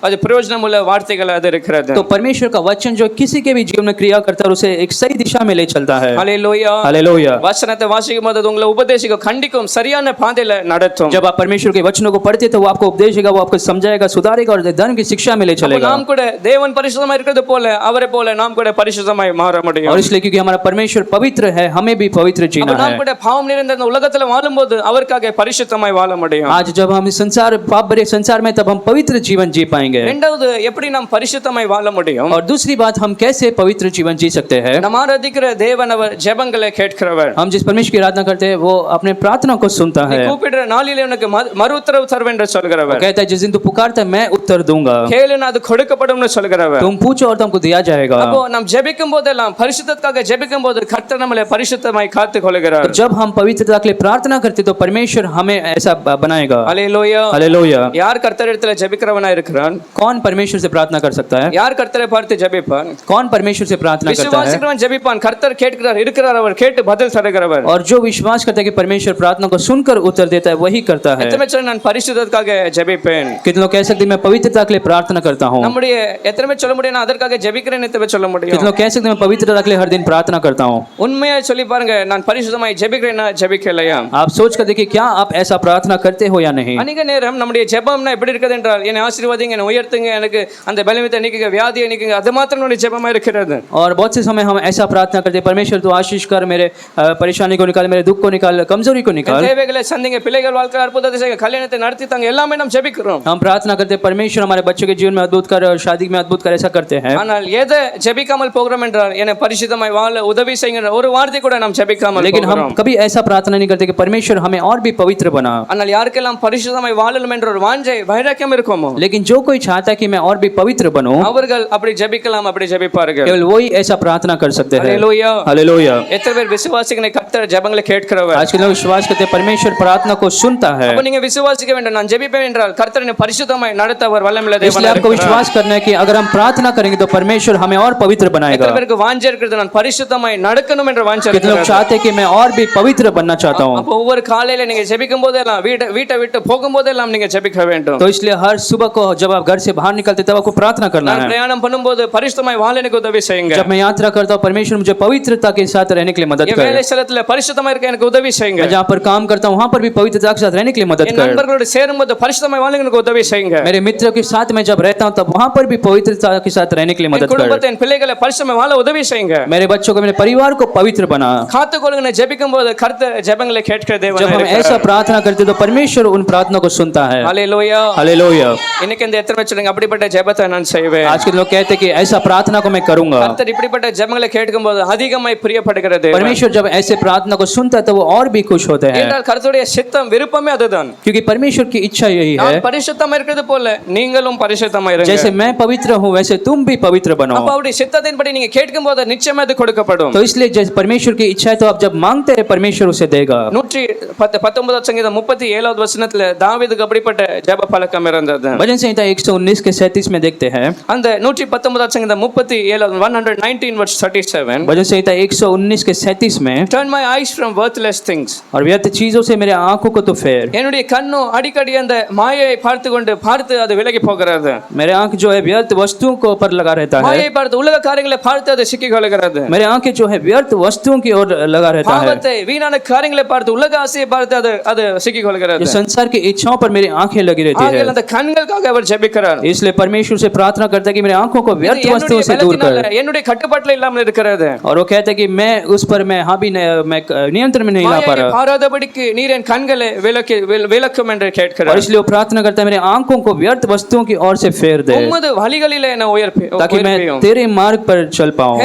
அது பிரயோஜனம் உள்ள வார்த்தைகள் அது இருக்கிறது. तो परमेश्वर का वचन जो किसी के भी जीवन में क्रिया करता है और उसे एक सही दिशा में ले चलता है। ஹல்லேலூயா. हालेलुया। வசனத்தை வாசிக்கும் போது அது உங்களை உபதேசிக்கும், கண்டிக்கும், சரியான பாதையில நடத்தும். जब आप परमेश्वर के वचनों को पढ़ते तो वो आपको उपदेश देगा, वो आपको समझाएगा, सुधारेगा और धर्म की शिक्षा में ले चलेगा। நாம் கூட தேவன் பரிசுத்தமாய் இருக்கிறது போல அவரை போல நாம் கூட பரிசுத்தமாய் மாற முடியும். और इसलिए क्योंकि हमारा परमेश्वर पवित्र है, हमें भी पवित्र जीना நாம் है। கூட பாவம் நிறைந்த இந்த உலகத்துல வாழும்போது அவருக்காக பரிசுத்தமாய் வாழ முடியும். आज जब हम इस संसार पाप भरे संसार में तब हम पवित्र जीवन जी पाएंगे। இரண்டாவது எப்படி நாம் பரிசுத்தமாய் வாழ முடியும்? और दूसरी बात, हम कैसे पवित्र जीवन जी सकते हैं? நாம் ஆராதிக்கிற தேவன் அவர் ஜெபங்களை கேட்கிறவர். हम जिस परमेश्वर की आराधना करते हैं वो अपने प्रार्थना को सुनता है। கூப்பிடுற நாளிலே உனக்கு மறு உத்தரவு தருவேன் என்று சொல்கிறவர். कहता है जिस दिन तू पुकारता है मैं उत्तर दूंगा, கேளுனா அது கொடுக்கப்படும்னு சொல்கிறவர். तुम पूछो और तुमको दिया जाएगा। அப்போ நாம் ஜெபிக்கும் போதெல்லாம் பரிசுத்தத்துக்காக ஜெபிக்கும் போது கர்த்தர் நம்மளை பரிசுத்தமாய் காத்துக் கொள்கிறார். तो जब हम पवित्रता के लिए प्रार्थना करते तो परमेश्वर हमें ऐसा बनाएगा। ஹல்லேலூயா. हालेलुया। யார் கர்த்தரிடத்துல ஜெபிக்கிறவனா இருக்கிறான்? कौन परमेश्वर से प्रार्थना कर सकता है? யார் கர்த்தரை பார்த்து ஜெபிப்பான்? कौन परमेश्वर से प्रार्थना करता है? விசுவாசிக்கிறவன் ஜெபிப்பான். கர்த்தர் கேட்கிறார், இருக்கிறார், அவர் கேட்டு பதில் தருகிறவர். और जो विश्वास करता है कि परमेश्वर प्रार्थना को सुनकर उत्तर देता है वही करता है। எத்தனை பேர் நான் பரிசுத்தத்துக்காக ஜெபிப்பேன்? कितने लोग कह सकते हैं मैं पवित्रता के लिए प्रार्थना करता हूँ? நம்முடைய எத்தனை பேர் சொல்ல முடியும் நான் அதற்காக ஜெபிக்கிறேன் எத்தனை பேர் சொல்ல முடியும்? कितने लोग कह सकते हैं मैं पवित्रता के लिए हर दिन प्रार्थना करता हूँ? உண்மையா சொல்லி பாருங்க, நான் பரிசுத்தமாய் ஜெபிக்கிறேனா ஜெபிக்கலையா? आप सोच कर देखिए क्या आप ऐसा प्रार्थना करते हो या नहीं? அநேக நேரம் நம்முடைய ஜெபம்னா எப்படி இருக்குது என்றால், என்னை ஆசீர்வதிங்க, என்னை உயர்த்துங்க, எனக்கு அந்த பலவீனத்தை நீக்குங்க, வியாதியை நீக்குங்க, அது மாத்திரம் நம்முடைய ஜெபமா இருக்கிறது. और बहुत से समय हम ऐसा प्रार्थना करते हैं परमेश्वर तू आशीष कर, मेरे परेशानी को निकाल, मेरे दुख को निकाल, कमजोरी को निकाल, தேவைகளை சந்திங்க, பிள்ளைகள் வாழ்க்கை அற்புதத்தை செய்யுங்க, கல்யாணத்தை நடத்தி தாங்க, எல்லாமே நாம் ஜெபிக்கிறோம். हम प्रार्थना करते हैं परमेश्वर हमारे बच्चों के जीवन में अद्भुत कर और शादी में अद्भुत कर, ऐसा करते हैं। ஆனால் எதை ஜெபிக்காமல் போகிறோம் என்றால், என்னை பரிசுத்தமாய் வாழ உதவி செய்யுங்க ஒரு வார்த்தை கூட நாம் ஜெபிக்காமல் लेकिन हम போகிறோம். कभी ऐसा प्रार्थना नहीं करते कि परमेश्वर हमें और भी पवित्र बना। ஆனால் யாருக்கெல்லாம் பரிசுத்தமாய் வாழணும் என்ற ஒரு வாஞ்சை வைராக்கியம் இருக்குமோ, लेकिन जो कोई चाहता है कि मैं और भी पवित्र बनूं, அவர்கள் அப்படி ஜெபிக்கலாம், அப்படி ஜெபிப்பார்கள். केवल वही ऐसा प्रार्थना कर सकते हैं। ஹல்லேலூயா. हालेलुया। எத்தனை பேர் விசுவாசிகளை கர்த்தர் ஜெபங்களை கேட்கிறவர்? आज के लोग विश्वास करते हैं परमेश्वर प्रार्थना को सुनता है। அப்ப நீங்க விசுவாசிக்க வேண்டும், நான் ஜெபிப்பேன் என்றால் கர்த்தர் என்னை பரிசுத்தமாய் நடத்தவர் வல்லமையுள்ள தேவனாக इसलिए आपको இருக்கிறார். विश्वास करना है कि अगर हम प्रार्थना करेंगे तो परमेश्वर हमें और पवित्र बनाएगा। எத்தனை பேருக்கு வாஞ்சை இருக்கிறது நான் பரிசுத்தமாய் நடக்கணும் என்ற வாஞ்சை कितने लोग இருக்கிறது? चाहते हैं कि मैं और भी पवित्र बनना चाहता हूँ? அப்போ ஒவ்வொரு காலையில நீங்க ஜெபிக்கும் போதெல்லாம் வீட்டை விட்டு போகும்போதெல்லாம் நீங்க ஜெபிக்க வேண்டும். तो इसलिए हर सुबह को जब आप घर से बाहर निकलते तब आपको प्रार्थना करना நான் है। பிரயாணம் பண்ணும்போது பரிசுத்தமாய் வாழ எனக்கு உதவி செய்யுங்க. जब मैं यात्रा करता हूँ परमेश्वर मुझे पवित्रता के साथ रहने के लिए मदद என் करे। வேலை ஸ்தலத்துல பரிசுத்தமாய் இருக்க எனக்கு உதவி செய்யுங்க. मैं जहाँ पर काम करता हूँ वहाँ पर भी पवित्रता के साथ रहने के लिए मदद என் करे। நண்பர்களோடு சேரும்போது பரிசுத்தமாய் வாழ எனக்கு உதவி செய்யுங்க. मेरे मित्रों के साथ मैं जब रहता हूँ तब वहाँ पर भी पवित्रता के साथ रहने के लिए என் मदद करे। குடும்பத்தை என் பிள்ளைகளை பரிசுத்தமாய் வாழ உதவி செய்யுங்க. मेरे बच्चों को, मेरे परिवार को पवित्र बना। காத்துக்கொள்ளுங்க, ஜெபிக்கும் போது கர்த்தர் ஜெபங்களை கேட்கிற जब தேவனாக हम இருக்கிறார். ऐसा प्रार्थना करते तो परमेश्वर उन प्रार्थना को सुनता है। ஹல்லேலூயா. हालेलुया। இன்னைக்கு இந்த எத்தனை பேர் சொல்லுங்க அப்படிப்பட்ட ஜெபத்தை நான் செய்வேன்? आज के लोग कहते हैं कि ऐसा प्रार्थना को मैं करूंगा। கர்த்தர் இப்படிப்பட்ட ஜெபங்களை கேட்கும்போது அதிகமாய் பிரியப்படுகிறது. परमेश्वर जब ऐसे प्रार्थना को सुनता है तो वो और भी खुश होते हैं, என்றால் கர்த்தருடைய சித்தம் விருப்பமே அதுதான். क्योंकि परमेश्वर की इच्छा यही है நான் பரிசுத்தமா இருக்கிறது போல நீங்களும் பரிசுத்தமா இருங்க. जैसे मैं पवित्र हूँ वैसे तुम भी पवित्र बनो। அப்ப அவருடைய சித்தத்தின்படி நீங்க கேட்கும்போது நிச்சயமா அது கொடுக்கப்படும். तो इसलिए जैसे परमेश्वर की इच्छा है तो आप जब मांगते हैं परमेश्वर उसे देगा। 119 சங்கீதம் 37வது வசனத்துல தாவீதுக்கு அப்படிப்பட்ட ஜெப பழக்கம் இருந்தது. भजन संहिता 119 के 37 में देखते हैं। அந்த 119 சங்கீதம் 37 119 verse 37 भजन संहिता 119 के 37 में, turn my eyes from worthless things. और व्यर्थ चीजों से मेरे आंखों को तो फेर। என்னுடைய கண்ணு அடிக்கடி அந்த மாயை பார்த்து அது விலகி போகிறது. मेरे आंख जो है व्यर्थ वस्तुओं को पर लगा रहता है। மாயை பார்த்து உலக காரியங்களை பார்த்து அது சிக்கிக் கொள்கிறது. मेरे आंखें जो है व्यर्थ वस्तुओं की ओर लगा रहता है। பாவத்தை வீணான காரியங்களை பார்த்து உலக ஆசையை பார்த்து அது சிக்கிக் கொள்கிறது. ये संसार की इच्छाओं पर मेरी आंखें लगी रहती है। ஆகையால் அந்த கண்களுக்காக அவர் ஜெபிக்கிறார். इसलिए परमेश्वर से प्रार्थना करता है कि मेरी आंखों को व्यर्थ वस्तुओं से दूर कर। என்னுடைய கட்டுப்பாட்டுல இல்லாமல் இருக்கிறது. और वो कहता है कि मैं उस पर मैं हावी मैं नियंत्रण में नहीं ला पा रहा। பாராதபடிக்கு நீர் என் கண்களை விலக்கும் என்று और கேட்கிறார். इसलिए वो प्रार्थना करता है मेरी आंखों को व्यर्थ वस्तुओं की ओर से फेर दे, உம்மது வழிகளிலே என்னை ताकि मैं तेरे मार्ग पर चल पाऊं।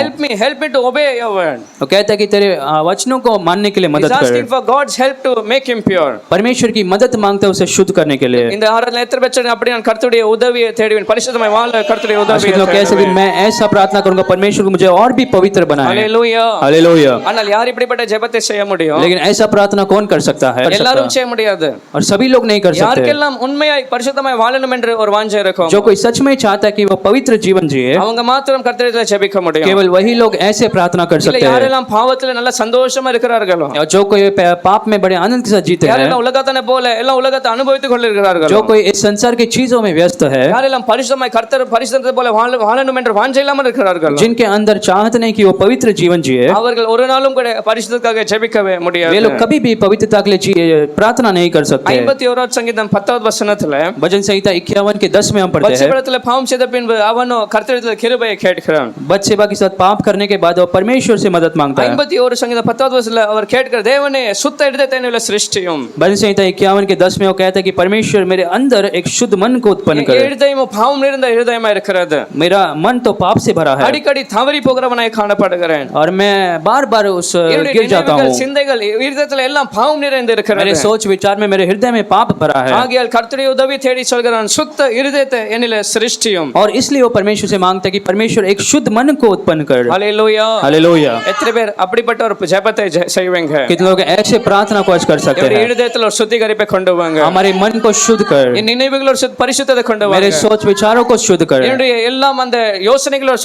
help me to obey your word. वो कहता है कि तेरे वचनों को मानने के लिए He's मदद asking कर। for God's help to make him pure. परमेश्वर की मदद मांगता है उसे शुद्ध करने के लिए। இந்த ஆராதனை எத்தனை பேர் அப்படி நான் கர்த்தருடைய உதவியை தேடுவேன் பரிசுத்தமாய் வாழ கர்த்தருடைய आज உதவியை कितने लोग कह सकते हैं, தேடுவேன் मैं ऐसा प्रार्थना करूंगा परमेश्वर को मुझे और भी पवित्र बनाए। ஹல்லேலூயா हालेलुया। ஆனால் யார் இப்படிப்பட்ட ஜெபத்தை செய்ய முடியும் लेकिन ऐसा प्रार्थना कौन कर सकता है? எல்லாரும் செய்ய முடியாது और सभी लोग नहीं कर सकते। யாருக்கெல்லாம் உண்மையாய் பரிசுத்தமாய் வாழணும் என்று ஒரு வாஞ்சை இருக்கும் जो कोई सच में चाहता है कि वो पवित्र जीवन जिए, அவங்க மாத்திரம் கர்த்தரிடத்தில் ஜெபிக்க முடியும் केवल वही लोग ऐसे प्रार्थना कर இல்ல सकते हैं। யாரெல்லாம் பாவத்துல நல்ல சந்தோஷமா இருக்கிறார்களோ और जो कोई पाप में बड़े आनंद के साथ जीते हैं, யாரெல்லாம் உலகத்தனை போல எல்லாம் உலகத்தை அனுபவித்துக் கொண்டிருக்கிறார்களோ जो कोई इस संसार की चीजों में व्यस्त है, யாரெல்லாம் பரிசுத்தமாய் கர்த்தர் பரிசுத்தத்தை போல வாழணும் என்ற வாஞ்சை இல்லாமல் இருக்கிறார்களோ जिनके अंदर चाहत नहीं कि वो पवित्र जीवन जिए, அவர்கள் ஒரு நாளும் கூட பரிசுத்தத்துக்காக ஜெபிக்கவே वे முடியாது लोग कभी भी पवित्रता के लिए प्रार्थना नहीं कर सकते। 51வது சங்கீதம் 10வது வசனத்துல भजन संहिता 51 के 10 में हम पढ़ते हैं, பட்சபலத்துல பாவம் செய்த பின்பு அவனோ கர்த்தரிடத்தில் கிருபையை கேட்கிறான் बदशेबा के साथ पाप करने के बाद वो परमेश्वर से मदद मांगता है। 51 சங்கீதம் 10வது வசனத்துல அவர் கேட்கிற தேவனே சுத்த இருதயத்தை என்னில் சிருஷ்டியும் भजन संहिता 51 के 10 में वो कहता है कि परमेश्वर मेरे अंदर एक शुद्ध मन को उत्पन्न करे। இருதயமும் பாவம் நிறைந்த இருதயமா இருக்கிறது मेरा मन तो पाप से भरा है அடிக்கடி தவறி போகிறவனாய் காணப்படுகிறேன் और मैं बार बार उस என்னுடைய गिर जाता நினைவுகள், हूँ। சிந்தைகள் இருதயத்துல எல்லாம் பாவம் நிறைந்து இருக்கிறது मेरे सोच विचार में मेरे हृदय में पाप भरा है, ஆகையால் கர்த்தருடைய உதவி தேடி சொல்கிறான் சுத்த இருதயத்தை என்னில் சிருஷ்டியும் और इसलिए वो परमेश्वर से मांगता है कि परमेश्वर एक शुद्ध मन को उत्पन्न कर। ஹல்லேலூயா हालेलुया। எத்தனை பேர் அப்படிப்பட்ட ஒரு ஜெபத்தை செய்வீங்க कितने लोग ऐसे प्रार्थना को आज कर सकते என்னுடைய हैं? இருதயத்துல ஒரு சுத்திகரிப்பை கொண்டு வாங்க हमारे मन को शुद्ध कर, என் நினைவுகள் ஒரு பரிசுத்தத்தை கொண்டு मेरे வாங்க सोच विचारों को शुद्ध कर, என்னுடைய எல்லாம் அந்த யோசனைகள் ஒரு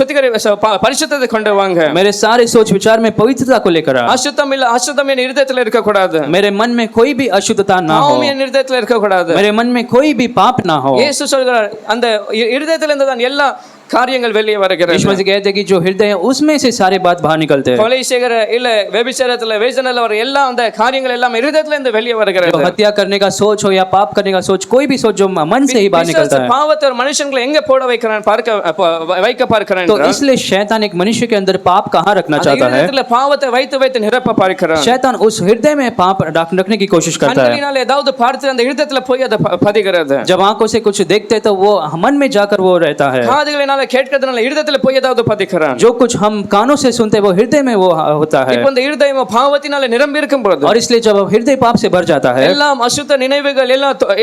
பரிசுத்தத்தை கொண்டு வாங்க मेरे सारे सोच विचार में पवित्रता को लेकर आ। அசுத்தம் என் இருதயத்துல இருக்க கூடாது मेरे मन में कोई भी अशुद्धता ना हो, பாவம் என் இருதயத்துல இருக்க கூடாது मेरे मन में कोई भी पाप ना हो। இயேசு சொல்கிறார் அந்த இருதயத்துல இருந்து தான் எல்லா காரியங்கள் வெளியே வருகிறது यीशु मसीह कहते हैं कि जो हृदय है उसमें से सारे बात बाहर निकलते हैं। கொலை செய்கிற இல்ல व्यभिचारத்துல வேதனையில வர எல்லா அந்த காரியங்கள் எல்லாம் இருதயத்துல இருந்து வெளியே जो வருகிறது हत्या करने का सोच हो या पाप करने का सोच, कोई भी सोच जो मन से ही बाहर निकलता है, பாவத்தை ஒரு மனுஷங்களை எங்க போட வைக்க பார்க்கிறான் तो इसलिए शैतान एक मनुष्य के अंदर पाप कहाँ रखना அந்த चाहता है? இருதயத்துல பாவத்தை வைத்து நிரப்ப பார்க்கிறான் शैतान उस हृदय में पाप रखने की कोशिश करता है। கண்களினால ஏதாவது பார்த்து அந்த இருதயத்துல போய் அதை பதிகிறது जब आंखों से कुछ देखते हैं तो वो मन में जाकर वो रहता है। காதுகளினால கேட்கிறதுனால இருதயத்துல போய் ஏதாவது பதிக்கிறான் जो कुछ हम कानों से सुनते हैं वो हृदय में वो होता है। இப்போ இந்த இருதயம் பாவத்தினால நிரம்பி இருக்கும் பொழுது और इसलिए जब हृदय पाप से भर जाता है எல்லாம் அசுத்த நினைவுகள்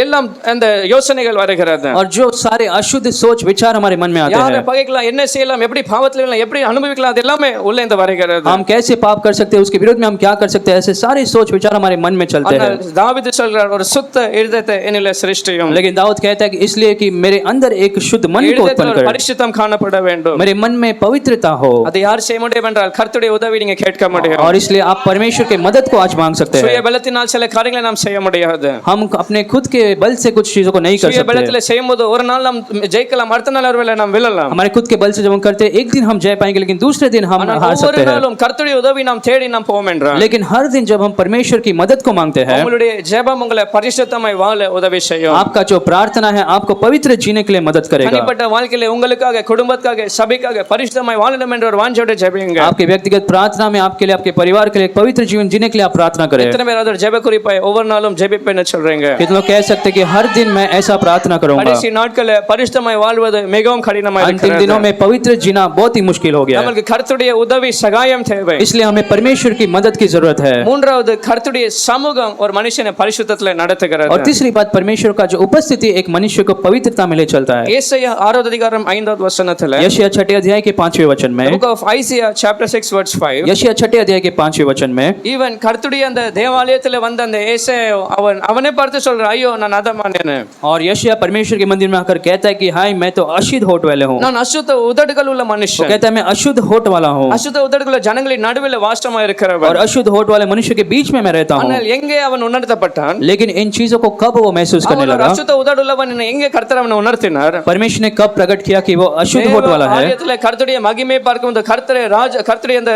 எல்லாம் அந்த யோசனைகள் வருகிறது और जो सारे अशुद्ध सोच विचार हमारे मन में आते யாரை हैं, பகைக்கலாம் என்ன செய்யலாம் எப்படி பாவத்துல இருக்கலாம் எப்படி அனுபவிக்கலாம் அது எல்லாமே உள்ள இந்த வருகிறது हम कैसे पाप कर सकते हैं, उसके विरोध में हम क्या कर सकते हैं, ऐसे सारे सोच विचार हमारे मन में चलते हैं। ஆனால் தாவீது சொல்றார் ஒரு சுத்த இருதயத்தை என்னில் சிருஷ்டியும் लेकिन दाऊद कहता है कि इसलिए कि मेरे अंदर एक शुद्ध मन को இருதயத்தில் उत्पन्न ஒரு कर, பரிசுத்தம் காணப்பட வேண்டும் मेरे मन में पवित्रता हो। அதை யார் செய்ய முடியும் என்றால் கர்த்தருடைய உதவி நீங்க கேட்க முடியும் और इसलिए आप परमेश्वर के मदद को आज मांग सकते சுய हैं। பலத்தினால் சில காரியங்களை நாம் செய்ய முடியாது हम अपने खुद के बल से कुछ चीजों को नहीं कर சுய सकते। பலத்திலே செய்யும்போது ஒரு நாள் நாம் ஜெயிக்கலாம் அடுத்த நாள் ஒருவேளை நாம் விழலாம் हमारे खुद के बल से जब हम करते हैं एक दिन हम जय पाएंगे, लेकिन दूसरे दिन हम ஆனால் हार ஒவ்வொரு सकते हैं। நாளும் கர்த்தருடைய உதவி நாம் தேடி நாம் போவோம் என்றால் लेकिन हर दिन जब हम परमेश्वर की मदद को मांगते हैं, உங்களுடைய ஜெபம் உங்களை பரிசுத்தமாய் வாழ உதவி செய்யும் आपका जो प्रार्थना है आपको पवित्र जीने के लिए मदद करेगा। தனிப்பட்ட வாழ்க்கையில உங்களுக்காக குடும்பத்துக்காக சபைக்காக பரிசுத்தமாய் வாழணும் என்ற ஒரு வாஞ்சையோட ஜெபியுங்க आपके व्यक्तिगत प्रार्थना में आपके लिए, आपके परिवार के लिए एक पवित्र जीवन जीने के लिए आप प्रार्थना करें। எத்தனை பேர் அதோட ஜெப குறிப்பாய் ஒவ்வொரு நாளும் ஜெபிப்பேன்னு சொல்றீங்க कितने लोग कह सकते हैं कि हर दिन मैं ऐसा प्रार्थना करूंगा? கடைசி நாட்கள்ல பரிசுத்தமாய் வாழ்வது மிகவும் கடினமா अंतिम இருக்கிறது दिनों में पवित्र जीना बहुत ही मुश्किल हो गया है। நமக்கு கர்த்தருடைய உதவி சகாயம் தேவை इसलिए हमें परमेश्वर की मदद की जरूरत है। மூன்றாவது கர்த்தருடைய சமூகம் ஒரு மனுஷனை பரிசுத்தத்துல நடத்துகிறது और तीसरी बात, परमेश्वर का जो उपस्थिति एक मनुष्य को पवित्रता में ले चलता है। ஏசாயா 6வது அதிகாரம் 5வது வசனத்துல यशायाह 6 अध्याय के 5वें वचन में, book of Isaiah chapter 6 verse 5 यशायाह 6 अध्याय के 5वें वचन में, ஈவன் கர்த்தருடைய அந்த தேவாலயத்துல வந்த அந்த ஏசாயா அவனே பார்த்து சொல்றான் ஐயோ நான் அதமானேன்னு और यशायाह परमेश्वर के मंदिर में आकर कहता है कि हाय मैं तो अशुद्ध होठ वाले हूँ। நான் அசுத்த உதடுகள் உள்ள वो மனுஷன் कहता है मैं अशुद्ध होठ वाला हूँ அசுத்த உதடுகள் ஜனங்களின் நடுவில் வாசமா और இருக்கிறவர் अशुद्ध होठ वाले मनुष्य के बीच में मैं रहता हूँ। ஆனால் எங்கே அவன் உணர்த்தப்பட்டான் लेकिन इन चीजों को कब वो महसूस करने அவன் लगा? அசுத்த உதடுள்ளவன் எங்கே கர்த்தர் அவனை உணர்த்தினார் परमेश्वर ने कब प्रकट किया कि वो अशुद्ध होठ वाला है? ஆலயத்துல கர்த்தருடைய மகிமையை பார்க்கும் அந்த கர்த்தருடைய அந்த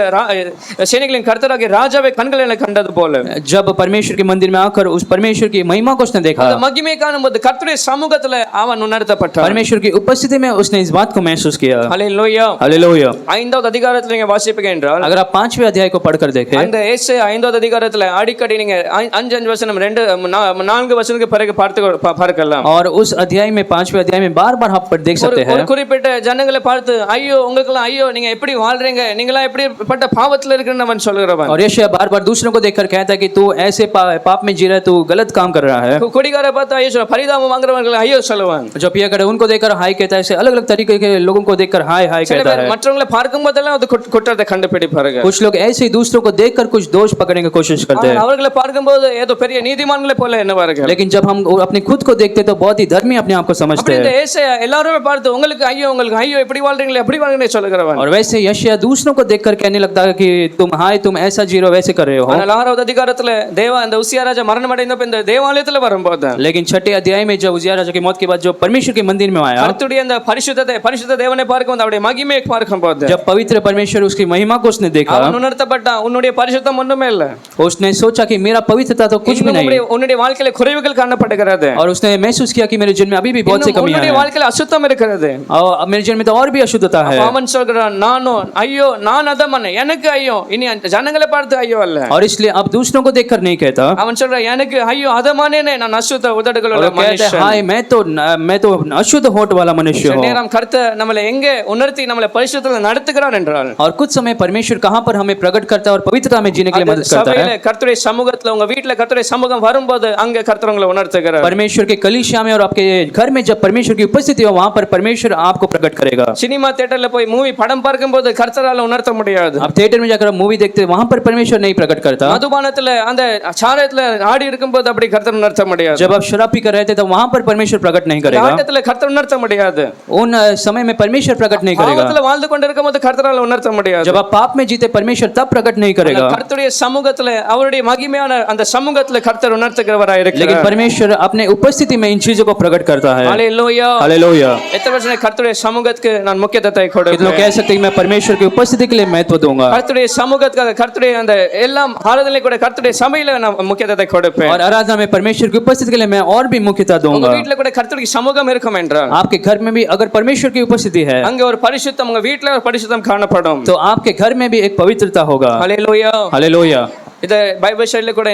சேனைகளின் கர்த்தராகிய ராஜாவை கண்களில் கண்டது போல जब परमेश्वर के मंदिर में आकर उस परमेश्वर की महिमा को उसने देखा, அந்த மகிமையை காணும்போது கர்த்தருடைய சமூகத்துல அவன் உணர்த்தப்பட்டான் परमेश्वर की उपस्थिति में उसने इस बात को महसूस किया। ஹல்லேலூயா हालेलुया। 5வது அதிகாரத்துல நீங்க வாசிப்பீங்க என்றால் अगर आप 5वें अध्याय को पढ़कर देखें, அந்த ஏசாயா 5வது அதிகாரத்துல அடிக்கடி நீங்க 5 வசனம் 4 வசனத்துக்கு பிறகு பார்க்கலாம் और उस अध्याय में 5वें अध्याय में बार बार आप देख सकते ஒரு हैं குறிப்பிட்ட இப்படிப்பட்ட ஜனங்களை பார்த்து ஐயோ உங்களுக்கெல்லாம் ஐயோ நீங்க எப்படி வாழ்றீங்க நீங்களா எப்படிப்பட்ட பாவத்துல இருக்குன்னு அவன் சொல்கிறவன். और यशायाह बार बार दूसरों को देखकर कहता है कि तू ऐसे पाप में जी रहा है, तू गलत काम कर रहा है। குடிகார பார்த்து ஐயோ சொல்ல பரிதாபம் வாங்குறவங்களை ஐயோ சொல்லுவான். जो पिया करे उनको देखकर हाय कहता है, ऐसे अलग अलग तरीके के लोगों को देखकर हाय हाय சில कहता பேர் है। மற்றவங்களை பார்க்கும் போதெல்லாம் அது குற்றத்தை கண்டுபிடிப்பார்கள். कुछ लोग ऐसे ही दूसरों को देखकर कुछ दोष पकड़ने की कोशिश करते हैं, அவர்களை பார்க்கும்போது ஏதோ பெரிய நீதிமான்களை போல எண்ணுவார்கள். लेकिन जब हम अपने खुद को देखते हैं तो बहुत ही धर्मी अपने आप को समझते அப்படி இந்த हैं। ஏசாயா எல்லாரும் பார்த்து உங்களுக்கு ஐயோ எப்படி வாழ்றீங்களே எப்படி வாழ்றீங்களே சொல்லுகிறவன். और वैसे यशायाह दूसरों को देखकर कहने लगता है कि तुम ऐसा जी रहे हो, वैसे कर रहे हो। ஆனால் 6வது அதிகாரத்துல தேவா இந்த உசியா ராஜா மரணம் அடைந்தப்ப இந்த தேவாலயத்துல வரும்போது लेकिन 6 अध्याय में जब उजिया राजा की मौत के बाद जो परमेश्वर के मंदिर में आया, கர்த்தருடைய அந்த பரிசுத்த தேவனை பார்க்கும்போது அவருடைய மகிமையை பார்க்கும்போது जब पवित्र परमेश्वर उसकी महिमा को उसने देखा, அவன் உணர்த்தப்பட்டான் உன்னுடைய பரிசுத்தம் ஒண்ணுமே இல்ல. उसने सोचा कि मेरा पवित्रता तो कुछ भी नहीं, உன்னுடைய வாழ்க்கையில குறைவுகள் காணப்படுகிறது. और उसने महसूस किया कि मेरे जीवन में अभी भी बहुत सी कमियां உன்னுடைய हैं, வாழ்க்கையில அசுத்தம் இருக்கிறது. और मेरे जीवन में तो और भी अशुद्धता है। அவன் சொல்றான் ஐயோ நான் அதமனே எனக்கு ஐயோ இனி ஜனங்களை பார்த்து ஐயோ அல்ல. और इसलिए अब दूसरों को देखकर नहीं कहता, அவன் சொல்றான் எனக்கு ஐயோ அதமானேனே நான் அசுத்த உதடுகள் உள்ள மனுஷன். हाय मैं तो अशुद्ध होठ वाला मनुष्य हूं। நேரம் கர்த்தர் நம்மளை எங்கே உணர்த்தி நம்மளை பரிசுத்தத்துல நடத்துகிறார் என்றால், और कुछ समय परमेश्वर कहां पर हमें प्रकट करता है और पवित्रता में जीने के लिए मदद करता है। கர்த்தருடைய சமூகத்துல உங்க வீட்ல கர்த்தருடைய சமூகம் வரும்போது அங்க கர்த்தர் உங்களை உணர்த்துகிறார். परमेश्वर के कलीसिया में और आपके घर में जब परमेश्वर की उपस्थिति हो, वहां पर परमेश्वर आपको प्रकट करेगा। சினிமா தியேட்டர்ல போய் மூவி படம் பார்க்கும்போது கர்த்தரால உணர்த்த முடியாது. आप थिएटर में जाकर मूवी देखते हैं, वहां पर परमेश्वर नहीं प्रकट करता। மதுபானத்துல அந்த சாராயத்துல ஆடி இருக்கும்போது அப்படி கர்த்தர் உணர்த்த முடியாது. जब आप शराब पी कर रहे थे तो वहां पर परमेश्वर प्रकट नहीं करेगा, ஆட்டத்துல கர்த்தர் உணர்த்த முடியாது. उन समय में परमेश्वर प्रकट नहीं करेगा। பாவத்துல வாழ்ந்து கொண்டிருக்கும்போது கர்த்தரால உணர்த்த முடியாது. जब आप पाप में जीते परमेश्वर तब प्रकट नहीं करेगा, கர்த்தருடைய சமூகத்துல அவருடைய மகிமையான அந்த சமூகத்துல கர்த்தர் உணர்த்துகிறவராய் இருக்கிறார். लेकिन परमेश्वर अपने उपस्थिति में इन चीजों को प्रकट करता है। ஹalleluya हालेलुया। எத்தனை வருஷம் கர்த்தருடைய சமூகத்துக்கு நான் முக்கியத்துவத்தை कितने கொடுப்பேன். लोग कह सकते हैं कि मैं परमेश्वर की उपस्थिति के लिए महत्व दूंगा, கர்த்தருடைய சமூகத்துக்கு கர்த்தருடைய அந்த எல்லாம் ஆராதனை கூட கர்த்தருடைய சபையில நான் முக்கியத்துவத்தை கொடுப்பேன். और आराधना में परमेश्वर की उपस्थिति के लिए मैं और भी मुख्यता உங்க दूंगा। வீட்ல கூட கர்த்தருடைய சமூகம் இருக்கும் என்றால், आपके घर में भी अगर परमेश्वर की उपस्थिति है அங்க ஒரு பரிசுத்தம் உங்க வீட்ல ஒரு பரிசுத்தம் காணப்படும். तो आपके घर में भी एक पवित्रता होगा। ஹalleluya हालेलुया। இது பைபிள் ஸ்டடியில கூட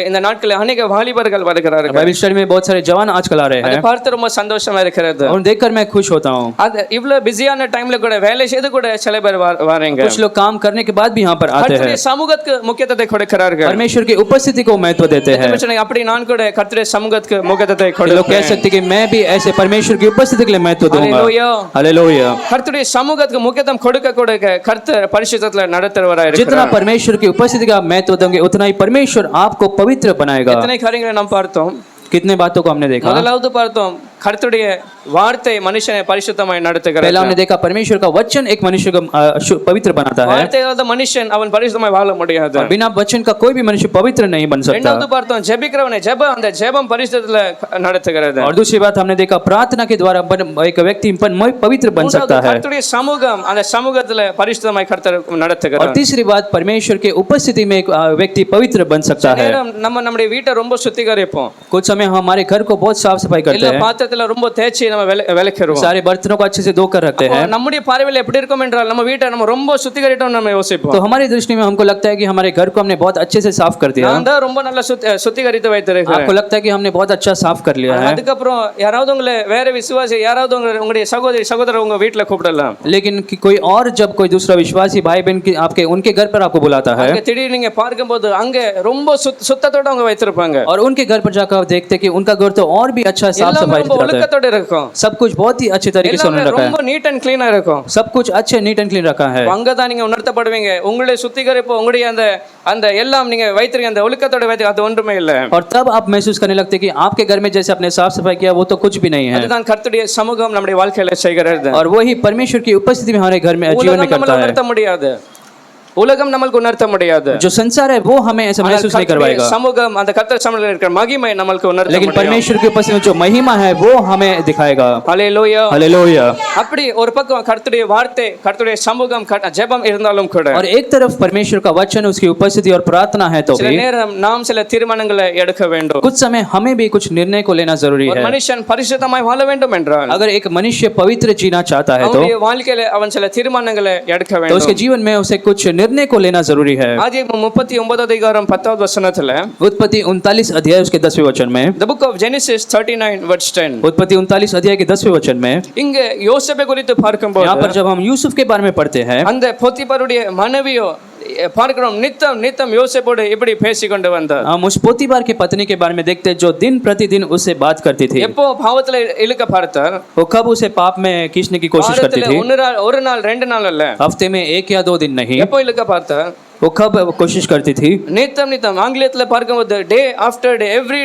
இந்த நாட்களில் अनेक வாலிபர்கள் வருகிறார்கள். बाइबल स्टडी में बहुत सारे जवान आजकल आ रहे அதை हैं பார்த்து ரொம்ப சந்தோஷமா இருக்கிறது. और देखकर मैं खुश होता हूँ। அது இவ்வளவு பிஸியான டைம்ல கூட வேலை செய்து கூட சில பேர் வராங்க. कुछ लोग काम करने के बाद भी यहाँ पर आते हैं, கர்த்தருடைய சமூகத்துக்கு முக்கியத்துவத்தை கொடுக்கிறார்கள். परमेश्वर की उपस्थिति को महत्व देते हैं। அப்படி நான் கூட கர்த்தருடைய சமூகத்துக்கு முக்கியத்துவத்தை लोग कह கொடுக்கிறேன். सकते हैं कि मैं भी ऐसे परमेश्वर की उपस्थिति के लिए महत्व दूंगा। हालेलुया। हालेलुया। கர்த்தருடைய சமூகத்துக்கு முக்கியத்துவம் கொடுக்க கர்த்தர் பரிசுத்தத்துல நடத்துறவராய் जितना இருக்கிறார். परमेश्वर की उपस्थिति का महत्व देंगे उतना ही परमेश्वर आपको पवित्र बनाएगा। எத்தனை காரியங்களை நாம் பார்த்தோம். कितने बातों को हमने देखा। முதலாவது பார்த்தோம் கர்த்தருடைய வார்த்தை மனுஷனை பரிசுத்தமாய் நடத்துகிறது. पहला हमने देखा परमेश्वर का वचन एक मनुष्य को पवित्र बनाता है, வார்த்தை இல்லாத மனுஷன் அவன் பரிசுத்தமாய் வாழ முடியாது. और बिना वचन का कोई भी मनुष्य पवित्र नहीं बन सकता। இரண்டாவது பார்த்தோம் ஜெபிக்கிறவனை அந்த ஜெபம் பரிசுத்தத்துல நடத்துகிறது. और दूसरी बात हमने देखा प्रार्थना के द्वारा एक व्यक्ति पवित्र बन सकता है। கர்த்தருடைய சமூகம் அந்த சமூகத்துல பரிசுத்தமாய் கர்த்தர் और நடத்துகிறார். तीसरी बात परमेश्वर के उपस्थिति में एक व्यक्ति पवित्र बन सकता है। நம்முடைய வீட்டை ரொம்ப சுத்திகரிப்போம். कुछ समय हम हमारे घर को बहुत साफ सफाई करते எல்லா हैं, பாத்திரத்துல ரொம்ப தேய்ச்சி நம்ம விளக்குறோம். सारे बर्तनों को अच्छे से धोकर रखते हैं। நம்முடைய பார்வையில் எப்படி இருக்கும் என்றால் நம்ம வீட்டை நம்ம ரொம்ப சுத்திகரிட்டோம் நம்ம யோசிப்போம். तो हमारी दृष्टि में हमको लगता है कि हमारे घर को हमने बहुत अच्छे से साफ कर दिया, நான் தான் ரொம்ப நல்லா சுத்திகரித்து வைத்திருக்கிறேன். आपको लगता है कि हमने बहुत अच्छा साफ कर लिया है। அதுக்கப்புறம் யாராவது உங்களை வேற விசுவாசி யாராவது உங்களுடைய சகோதரர் உங்க வீட்டுல கூப்பிடலாம். लेकिन कोई और जब कोई दूसरा विश्वासी भाई बहन की आपके उनके घर पर आपको बुलाता है, அங்க திடீர்னு நீங்க பார்க்கும்போது அங்க ரொம்ப சுத்தத்தோட அவங்க வைத்திருப்பாங்க. और उनके घर पर जाकर आप देखते हैं कि उनका घर तो और भी अच्छा साफ எல்லாமே सफाई ரொம்ப रहता है, ஒழுக்கத்தோட இருக்கும். सब कुछ बहुत ही अच्छे तरीके से उन्होंने रखा ரொம்ப है, நீட் அண்ட் கிளீனா இருக்கும். सब कुछ अच्छे नीट एंड क्लीन रखा है। அங்கதான் நீங்க உணர்த்தப்படுவீங்க உங்களுடைய சுத்திகரிப்பு உங்களுடைய அந்த எல்லாம் நீங்க வைத்திருக்க அந்த ஒழுக்கத்தோட வைத்திருக்க அது ஒன்றுமே இல்ல. और तब आप महसूस करने लगते हैं कि आपके घर में जैसे आपने साफ सफाई किया वो तो कुछ भी नहीं है, அதுதான் கர்த்தருடைய சமூகம் நம்முடைய வாழ்க்கையில செய்கிறது. और वही परमेश्वर की उपस्थिति में हमारे घर में जीवन में உலகம் करता நம்மள है। உணர்த்த முடியாது. உலகம் நமக்கு உணர்த்த முடியாது. जो संसार है वो हमें ऐसा महसूस नहीं करवाएगा, சமூகம் அந்த கர்த்தர் சமூகத்தில் இருக்கிற மகிமை நமக்கு உணர்த்த लेकिन முடியும். परमेश्वर की उपस्थिति में जो महिमा है वो हमें दिखाएगा। ஹalleluya. हालेलुया। அப்படி ஒரு பக்கம் கர்த்தருடைய வார்த்தை கர்த்தருடைய சமூகம் ஜெபம் இருந்தாலும் கூட और एक तरफ परमेश्वर का वचन उसकी उपस्थिति और प्रार्थना है तो சில भी நேரம் நாம் சில தீர்மானங்களை எடுக்க வேண்டும். कुछ समय हमें भी कुछ निर्णय को लेना जरूरी ஒரு है। மனுஷன் பரிசுத்தமாய் வாழ வேண்டும் என்றால் अगर एक मनुष्य पवित्र जीना चाहता है तो அவனுடைய வாழ்க்கையில அவன் சில தீர்மானங்களை எடுக்க उसके வேண்டும். जीवन में उसे कुछ निर्णय निर्णय को लेना जरूरी है। ஆதியாகமம் 39 அதிகாரம் 10வது வசனத்துல उत्पत्ति 39 अध्याय उसके 10वें वचन में, the book of Genesis 39 verse 10 उत्पत्ति 39 अध्याय के 10वें वचन में, இங்க யோசேப்பை குறித்து यहाँ பார்க்கும்போது पर जब हम यूसुफ के बारे में पढ़ते हैं, அந்த போத்திபாருடைய மனைவியோ பார்க்கிறோம் நித்தம் நித்தம் யோசேப்போடு இப்படி பேசிக்கொண்டு வந்தார். हम उस पोतीबार की पत्नी के बारे में देखते हैं जो दिन प्रतिदिन उससे बात करती थी। எப்போ பாவத்துல இழுக்க பார்த்தார்? वो कब उसे पाप में खींचने की कोशिश करती வாரத்துல थी? ஒரு நாள் ரெண்டு நாள் அல்ல, हफ्ते में 1 या 2 दिन नहीं। எப்போ இழுக்க பார்த்தார்? वो कब कोशिश करती थी? நித்தம் நித்தம் ஆங்கிலத்துல பார்க்கும்போது day after day every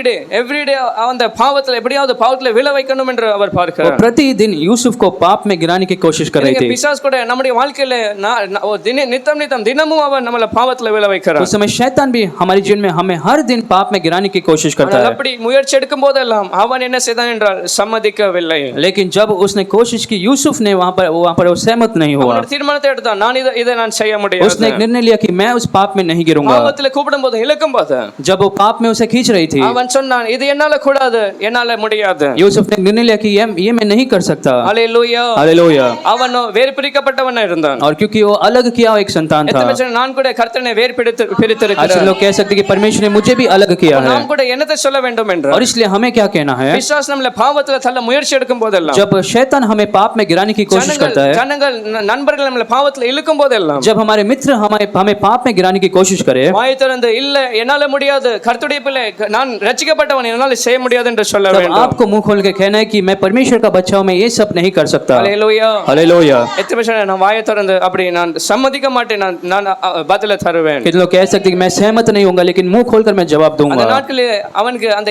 day அந்த பாவத்துல எப்படியாவது பாவத்துல விழ வைக்கணும் என்று அவர் वो பார்க்கிறார். प्रतिदिन यूसुफ को पाप में गिराने की कोशिश कर रही थी। பிசாசு கூட நம்முடைய வாழ்க்கையில நித்தம் நித்தம் தினமும் அவன் நம்மள பாவத்துல விழ வைக்கிறார். उस समय शैतान भी हमारे जीवन में हमें हर दिन पाप में गिराने की कोशिश करता है। அப்படி முயற்சி எடுக்கும் போதெல்லாம் அவன் என்ன செய்தான் என்றால் சம்மதிக்கவில்லை. लेकिन जब उसने कोशिश की, यूसुफ ने वहां पर वो सहमत नहीं हुआ। அவன் தீர்மானத்தை எடுத்தான், நான் இதை நான் செய்ய முடியாது. उसने एक निर्णय लिया कि मैं उस पाप में नहीं गिरूंगा। பாவத்துல கூப்பிடும்போது இழுக்கும் போது जब वो पाप में उसे खींच रही थी, அவன் சொன்னான், இது என்னால கூடாது, என்னால முடியாது. यूसुफ ने निर्णय लिया कि ये मैं नहीं कर सकता। ஹalleluya. हालेलुया। அவன் வேறு பிரிக்கப்பட்டவனா இருந்தான். और क्योंकि वो अलग किया एक संतान था, எத்தனை பேர் நான் கூட கர்த்தனை வேறு अच्छे பிரித்திருக்கிறேன், लोग कह सकते कि परमेश्वर ने मुझे भी अलग किया है। நாம் கூட என்னத்தை சொல்ல வேண்டும் என்று. और इसलिए हमें क्या कहना है? பிசாசு நம்மள பாவத்துல தள்ள முயற்சி எடுக்கும் போதெல்லாம், जब शैतान हमें पाप में गिराने की कोशिश करता है, ஜனங்கள் நண்பர்கள் நம்மள பாவத்துல இழுக்கும் போதெல்லாம், जब हमारे मित्र हमें पाप में गिराने की कोशिश करे, வாய் திறந்து இல்ல என்னால முடியாது, கர்த்தருடைய பிள்ளை, நான் ரட்சிக்கப்பட்டவன், என்னால செய்ய முடியாது என்று சொல்ல तब வேண்டும். आपको मुंह खोल के कहना है कि मैं परमेश्वर का बच्चा हूं, मैं ये सब नहीं कर सकता। ஹalleluya. हालेलुया। எத்தனை பேர் நான் வாயை திறந்து அப்படி நான் சம்மதிக்க மாட்டேன், நான் பதில தருவேன். कितने लोग कह सकते कि मैं सहमत नहीं होऊंगा, लेकिन मुंह खोलकर मैं जवाब அந்த दूंगा। நாட்களில் அவனுக்கு அந்த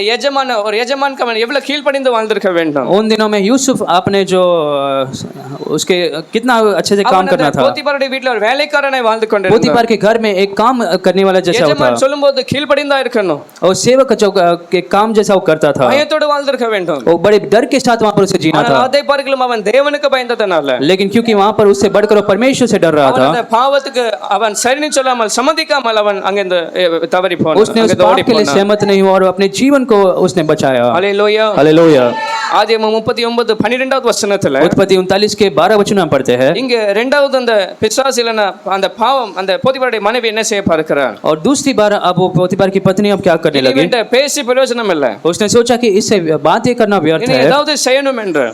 ஒரு எஜமானுக்கு அவன் எவ்வளவு கீழ்ப்படிந்து வாழ்ந்திருக்க வேண்டும். उन दिनों में यूसुफ आपने जो उसके कितना अच्छे से काम அவன் करना அந்த था। போத்திபாருடைய வீட்ல ஒரு வேலைக்காரனாய் வாழ்ந்து கொண்டிருந்தான். पोतीबार के घर में एक काम करने वाला जैसा होता, எஜமான் சொல்லும்போது கீழ்ப்படிந்தா இருக்கணும், और सेवक के काम जैसा वो करता था, பயத்தோடு வாழ்ந்திருக்க வேண்டும். वो बड़े डर के साथ वहां पर उसे जीना ஆனால் था। அதை பார்க்கலும் அவன் தேவனுக்கு பயந்ததனால, लेकिन क्योंकि वहां पर उससे बढ़कर वो परमेश्वर से डर रहा அவன் था, அந்த பாவத்துக்கு அவன் சரின்னு சொல்லாமல் சம்மதிக்காமல் அவன் அங்கிருந்து தவறி उसने उस போனான், पाप ஓடி के लिए போனான். सहमत नहीं हुआ और अपने जीवन को उसने बचाया। ஹalleluya. हालेलुया। ஆதியாகமம் 39:12வது வசனத்துல उत्पत्ति 39 के 12 वचन हम पढ़ते हैं। இங்க இரண்டாவது அந்த பிசாசு இல்லைன்னா அந்த பாவம் அந்த போத்திபாருடைய மனைவி என்ன செய்ய பார்க்கிறார்? और दूसरी बार अब वो पोतीबार की पत्नी अब क्या करने लगी? இவன்ட்ட பேசி பிரயோஜனம் இல்ல, उसने सोचा कि इससे बात ये करना व्यर्थ இனி है। ஏதாவது செய்யணும் என்று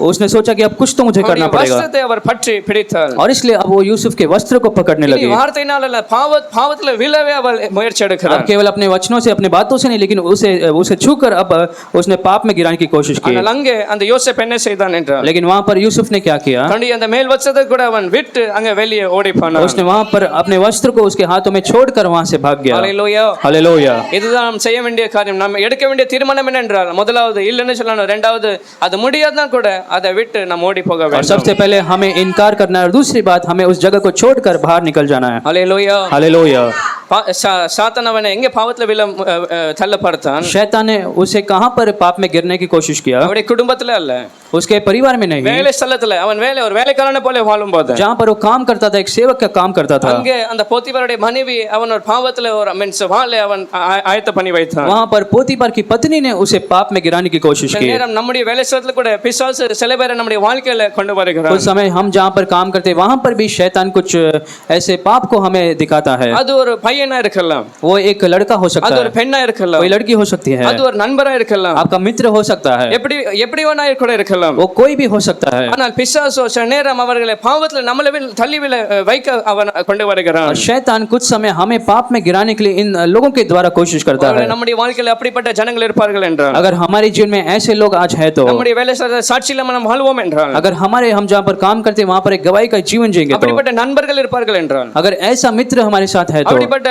उसने सोचा कि अब कुछ तो मुझे करना पड़ेगा, வஸ்திரத்தை அவர் பற்றி பிடித்தார். और इसलिए अब वो यूसुफ के वस्त्र को पकड़ने இனி लगी। வார்த்தையினால இல்ல, பாவத்துல விழவே அவள் முயற்சி अब எடுக்கிறார். केवल अपने वचनों से, अपने बातों से नहीं, लेकिन उसे छूकर अब उसने पाप में गिराने की कोशिश की। ஆனால் அங்கே அந்த யோசேப்பு என்ன செய்தான் என்றால், लेकिन वहां पर यूसुफ ने क्या किया? தன்னுடைய அந்த மேல் வஸ்திரத்தை கூட அவன் விட்டு அங்க வெளியே ஓடி போனான். उसने वहां पर अपने वस्त्र को उसके हाथों में छोड़कर वहां से भाग गया। ஹalleluya. हालेलुया। இதுதான் நாம் செய்ய வேண்டிய காரியம். நாம் எடுக்க வேண்டிய தீர்மானம் என்னென்றால், முதலாவது இல்லைன்னு சொல்லணும், இரண்டாவது அது முடியாதான் கூட அதை விட்டு நாம் ஓடி போக और வேண்டும். सबसे पहले हमें इनकार करना है, और दूसरी बात हमें उस जगह को छोड़कर बाहर निकल जाना है। ஹalleluya. हालेलुया। சாத்தான் அவனை எங்க பாவத்துல விழ தள்ள பார்த்தான்? शैतान ने उसे कहां पर पाप में गिरने की कोशिश किया? அவருடைய குடும்பத்துல அல்ல, उसके परिवार में नहीं, வேலை ஸ்தலத்துல அவன் ஒரு வேலைக்காரனை போல வாழும்போது, जहां पर वो काम करता था, एक सेवक का काम करता था, அங்கே அந்த போத்திபாருடைய மனைவி அவன் ஒரு பாவத்துல ஒரு வாழ அவன் ஆயத்த பண்ணி வைத்தான். वहां पर पोतीबार की पत्नी ने उसे पाप में गिराने की कोशिश சில की। நேரம் நம்முடைய வேலை ஸ்தலத்துல கூட பிசாசு சில பேரை நம்முடைய வாழ்க்கையில கொண்டு வருகிறான். कुछ समय हम जहां पर काम करते, वहां पर भी शैतान कुछ ऐसे पाप को हमें दिखाता है। அது ஒரு பையனா இருக்கலாம், वो एक लड़का हो सकता அது ஒரு है, பெண்ணா இருக்கலாம், कोई लड़की हो सकती है, அது ஒரு நண்பரா இருக்கலாம், आपका मित्र हो सकता है, எப்படி வேணா கூட இருக்கலாம். वो कोई भी हो सकता है। ஆனால் பிசாசு சில நேரம் அவர்களை பாவத்துல நம்மள தள்ளி வைக்க அவன் கொண்டு வருகிறான். और शैतान कुछ समय हमें पाप में गिराने के लिए इन लोगों के द्वारा कोशिश करता है। நம்முடைய வாழ்க்கையில அப்படிப்பட்ட ஜனங்கள் இருப்பார்கள் என்றால், अगर हमारे जीवन में ऐसे लोग आज हैं तो, நம்முடைய வேலை சாட்சி இல்லாம நம்ம வாழ்வோம் என்றால், अगर हम जहाँ पर काम करते हैं वहाँ पर एक गवाही का जीवन जिएंगे तो, அப்படிப்பட்ட நண்பர்கள் இருப்பார்கள் என்றால், अगर ऐसा मित्र हमारे साथ है तो, அப்படிப்பட்ட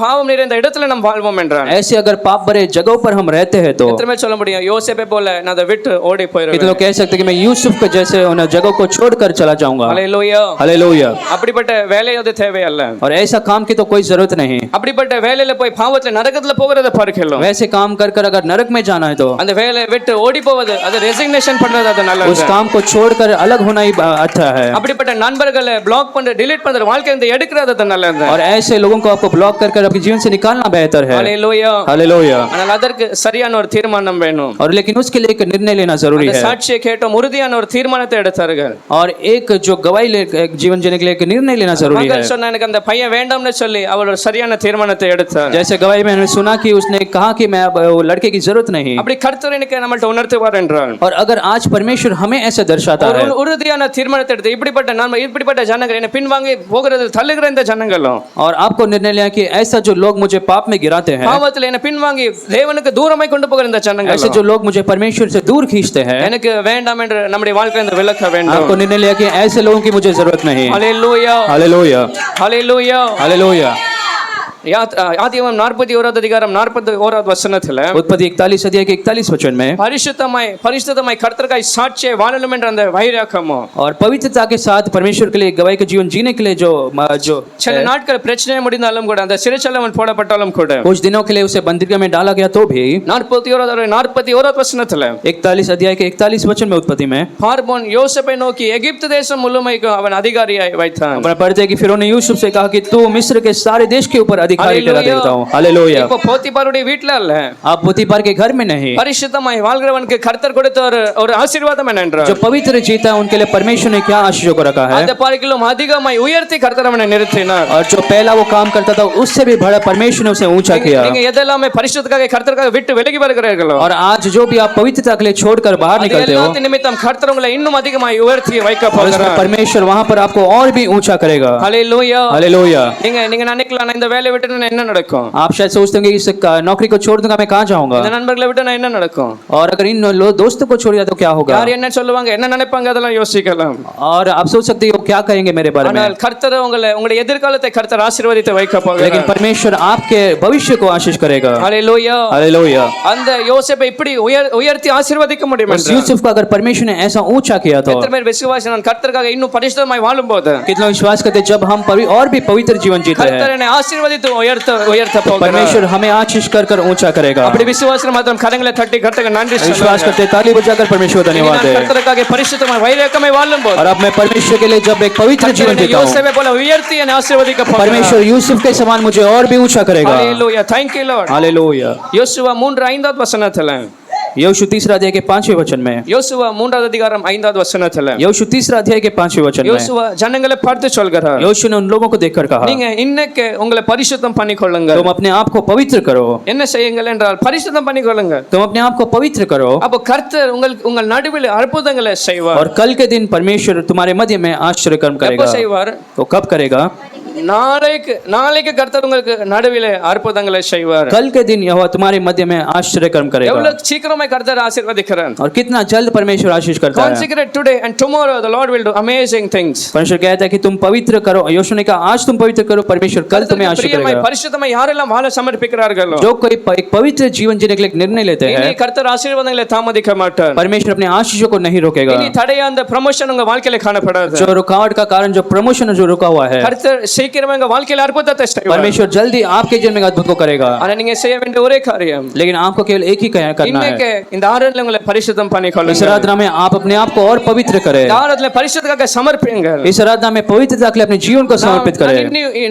பாவம் நிறைந்த இடத்துல நம்ம வாழ்வோம் என்றால், ऐसे अगर पाप भरे जगहों पर हम रहते हैं तो, எத்தனை சொல்ல முடியும், யோசேப்பை போல நான் அதை விட்டு ஓடி कितने போயிடுவேன். लोग कह सकते हैं कि मैं यूसुफ के जैसे उन जगहों को छोड़कर चला जाऊंगा। ஹalleluya. हालेलुया। அப்படிப்பட்ட வேலை அது தேவையல்ல. और ऐसा काम की तो कोई जरूरत नहीं। அப்படிப்பட்ட வேலையில போய் பாவத்துல நரகத்துல போகிறத பார்க்கலாம். वैसे काम कर अगर नरक में जाना है तो அந்த வேலையை விட்டு ஓடி போவது, அது ரெசிக்னேஷன் பண்றது, அது நல்லது. उस काम को छोड़कर अलग होना ही अच्छा है। அப்படிப்பட்ட நண்பர்களை பிளாக் பண்ண, delete பண்ற, வாழ்க்கை இந்த எடுக்கிறது, அது நல்லது. और ऐसे लोगों को आपको ब्लॉक कर अपने जीवन से निकालना बेहतर है। ஹalleluya. हालेलुया। ஆனால் அதற்கு சரியான ஒரு தீர்மானம் வேணும். और लेकिन उसके लिए एक निर्णय लेना जरूरी அந்த है। சாட்சியை கேட்டோம், உறுதியான ஒரு தீர்மானத்தை எடுத்தார்கள். और एक जो गवाही ले एक जीवन जीने के लिए एक निर्णय लेना जरूरी है। மகள் சொன்னா எனக்கு அந்த பையன் வேண்டாம்னு சொல்லி அவள் ஒரு சரியான தீர்மானத்தை எடுத்தார். जैसे गवाही में हमने सुना कि उसने कहा कि मैं अब वो लड़के की जरूरत नहीं। அப்படி கர்த்தர் எனக்கு நம்மள்ட்ட உணர்த்துவார் என்றால், और अगर आज परमेश्वर हमें ऐसा दर्शाता ஒரு है உறுதியான தீர்மானத்தை எடுத்து இப்படிப்பட்ட ஜனங்கள் என்ன பின்வாங்கி போகிறது தள்ளுகிற இந்த ஜனங்களும், और आपको निर्णय लिया कि ऐसा जो लोग मुझे पाप में गिराते हैं, பாவத்தில் என்ன பின்வாங்கி தேவனுக்கு தூரமாய் கொண்டு போகிற இந்த ऐसे ஜனங்கள் जो लोग मुझे परमेश्वर से दूर खींचते हैं, எனக்கு வேண்டாம் என்று நம்முடைய வாழ்க்கையில இந்த விலக்க வேண்டும். आपको निर्णय लिया कि ऐसे लोगों की मुझे जरूरत नहीं। ஹalleluya. हालेलुया। ஹalleluya. हालेलुया। ஆதியாகமம் 41வது அதிகாரம் 41வது வசனத்துல उत्पत्ति 41 अध्याय के 41 वचन में, பரிசுத்தமாய் கர்த்தருக்காய் சாட்சியை வாழணும் என்ற அந்த வைராக்கமோ, और पवित्रता के साथ परमेश्वर के लिए गवाही का जीवन जीने के लिए जो சில நாட்கள் பிரச்சனை முடிந்தாலும் கூட, அந்த சிறைச்சாலை போடப்பட்டாலும் கூட, कुछ दिनों के लिए उसे बंदीगृह में डाला गया तो भी 41வது வசனத்துல 41 अध्याय के 41 वचन में उत्पत्ति में பார்வோன் யோசேப்பை நோக்கி எகிப்து தேசம் முழுமைக்கும் அவன் அதிகாரியாய் வைத்தான். अपना पढ़ते हैं कि फिरौन ने यूसुफ से कहा कि तू मिस्र के सारे देश के ऊपर अधिकारी ठहरा देता हूं। हालेलुया। இப்போ போத்திபாருடைய வீட்ல அல்ல, आप पोतीफार के घर में नहीं, பரிசுத்தமாய் வாழ்கிறவனுக்கு கர்த்தர் கொடுத்த ஒரு ஆசீர்வாதம் என்னென்றால், जो पवित्र जीता है उनके लिए परमेश्वर ने क्या आशीषों को रखा है, அந்த பார்க்கிலும் அதிகமாய் உயர்த்தி கர்த்தர் அவனை நிறுத்தினார். और जो पहला वो काम करता था उससे भी बड़ा परमेश्वर ने उसे ऊंचा किया। நீங்க எதெல்லாமே பரிசுத்தத்துக்காக கர்த்தருக்காக விட்டு விலகி வருகிறீர்களோ, और आज जो भी आप पवित्रता के लिए छोड़कर बाहर निकलते हो, எல்லாத்தின் நிமித்தம் கர்த்தர் உங்களை இன்னும் அதிகமாய் உயர்த்தி வைக்க और उसमें போகிறார். परमेश्वर वहां पर आपको और भी ऊंचा करेगा। ஹalleluya. हालेलुया। நீங்க நினைக்கலாம், நான் இந்த வேலையை விட்டு நான் என்ன நடக்கும், आप शायद सोचते होंगे इस नौकरी को छोड़ दूंगा मैं कहां जाऊंगा, இந்த நண்பர்களை விட்டு நான் என்ன நடக்கும், और अगर इन दोस्तों को छोड़ दिया तो क्या होगा, யார் என்ன சொல்லுவாங்க, என்ன நினைப்பாங்க, அதெல்லாம் யோசிக்கலாம். और आप सोच सकते हो क्या कहेंगे मेरे बारे में, ஆனால் கர்த்தர் உங்களுடைய எதிர்காலத்தை கர்த்தர் ஆசீர்வதித்து வைக்க போகிறார். लेकिन परमेश्वर आपके भविष्य को आशीष करेगा। ஹalleluya. हालेलुया। அந்த யோசேப்பை இப்படி உயர்த்தி ஆசீர்வதிக்க முடியும் उस यूसुफ को अगर परमेश्वर ने ऐसा ऊंचा किया तो எத்தனை பேர் விசுவாசி, நான் கர்த்தருக்காக இன்னும் பரிசுத்தமாய் வாழும்போது कितना विश्वास करते जब हम और भी पवित्र जीवन जीते हैं, கர்த்தர் என்னை ஆசீர்வதித்து உயர்த்த போகிறார். परमेश्वर हमें आशीष कर कर ऊंचा करेगा। அப்படி விசுவாசம் மாத்திரம் கரங்களை தட்டி கர்த்தருக்கு நன்றி विश्वास சொல்லுங்க. करते ताली बजाकर परमेश्वर को धन्यवाद நான் दें। கர்த்தருக்காக பரிசுத்தமாய் வைராக்கியமாய் வாழும்போது, और अब मैं परमेश्वर के लिए जब एक पवित्र जीवन கர்த்தர் जीता हूं, யோசேப்பை போல உயர்த்தி என்னை ஆசீர்வதிக்க போகிறார். परमेश्वर यूसुफ के समान मुझे और भी ऊंचा करेगा। ஹalleluya. thank you lord. हालेलुया। யோசுவா 3:5 வசனத்துல, यहोशू 3 अध्याय के 5वें वचन में, யோசுவா 3வது அதிகாரம் 5வது வசனத்துல यहोशू 3 अध्याय के 5वें वचन में யோசுவா ஜனங்களை பார்த்து சொல்கிறார், यहोशू ने उन लोगों को देखकर कहा, நீங்க இன்னைக்கு உங்களை பரிசுத்தம் பண்ணிக்கொள்ளுங்க. तुम अपने आप को पवित्र करो। என்ன செய்யுங்கள் என்றால் பரிசுத்தம் பண்ணிக்கொள்ளுங்க. तुम अपने आप को पवित्र करो, அப்போ கர்த்தர் உங்கள் நடுவில் அற்புதங்களை செய்வார். और कल के दिन परमेश्वर तुम्हारे मध्य में आश्चर्य कर्म எப்போ करेगा। செய்வார்? तो कब करेगा? நாளைக்கு கர்த்தர் உங்களுக்கு நடுவில் அற்புதங்களை செய்வார். कल के दिन यहोवा तुम्हारे मध्य में आश्चर्य कर्म करेगा। எவ்வளவு சீக்கிரமாய் கர்த்தர் ஆசீர்வதிக்கிறார். और कितना जल्द परमेश्वर आशीष करता है। Consecrate today and tomorrow the Lord will do amazing things. परमेश्वर कहता है कि तुम पवित्र करो। यहोशू ने कहा आज तुम पवित्र करो, परमेश्वर कल तुम्हें आशीष பிரியமாய் करेगा। பரிசுத்தமாய் யாரெல்லாம் வாழ சமர்ப்பிக்கிறார்களோ, जो कोई एक पवित्र जीवन जीने के लिए एक निर्णय लेते இனி हैं, கர்த்தர் ஆசீர்வாதங்களை தாமதிக்க மாட்டார். परमेश्वर अपने आशीषों को नहीं रोकेगा। இனி தடையா அந்த ப்ரமோஷன் உங்க வாழ்க்கையில காணப்படாது. जो रुकावट का कारण जो प्रमोशन जो रुका हुआ है, கர்த்தர் சீக்கிரமா உங்க வாழ்க்கையில அற்புதத்தை செய்வார். परमेश्वर जल्दी आपके जीवन में अद्भुत को करेगा। ஆனா நீங்க செய்ய வேண்டிய ஒரே காரியம், लेकिन आपको केवल एक ही करना है। இன்னைக்கு இந்த ஆராதனையில உங்களை பரிசுத்தம் इस பண்ணிக்கொள்ளுங்க. आराधना में आप अपने आप को और पवित्र करें। இந்த ஆராதனையில பரிசுத்தத்துக்காக சமர்ப்பிங்க. इस आराधना में पवित्रता के लिए अपने जीवन को समर्पित करें।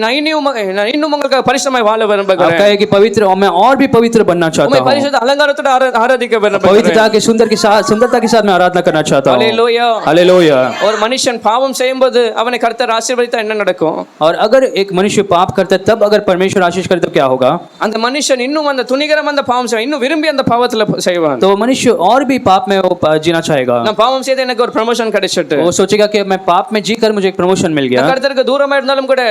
நான் இன்னும் உங்களுக்கு பரிசுத்தமாய் வாழ आप விரும்புகிறேன். कहे कि पवित्र और मैं और भी पवित्र बनना चाहता உம்மை हूँ। பரிசுத்த அலங்காரத்தோட ஆராதிக்க விரும்புகிறேன். पवित्रता के सुंदरता के साथ मैं आराधना करना चाहता हूँ। ஹalleluya. हालेलुया। ஒரு மனுஷன் பாவம் செய்யும்போது அவனை கர்த்தர் ஆசீர்வதித்தா என்ன நடக்கும்? और अगर एक मनुष्य पाप करता है तब अगर परमेश्वर आशीष करे तो क्या होगा? அந்த மனுஷன் இன்னும் அந்த துணிகரம் அந்த பாவம் செய்வான், இன்னும் விரும்பி அந்த பாவத்துல செய்வான். तो मनुष्य और भी पाप में वो जीना चाहेगा। நான் பாவம் செய்து எனக்கு ஒரு ப்ரமோஷன் கிடைச்சிட்டு, वो सोचेगा कि मैं पाप में जीकर मुझे एक प्रमोशन मिल गया। கர்த்தருக்கு தூரமா இருந்தாலும் கூட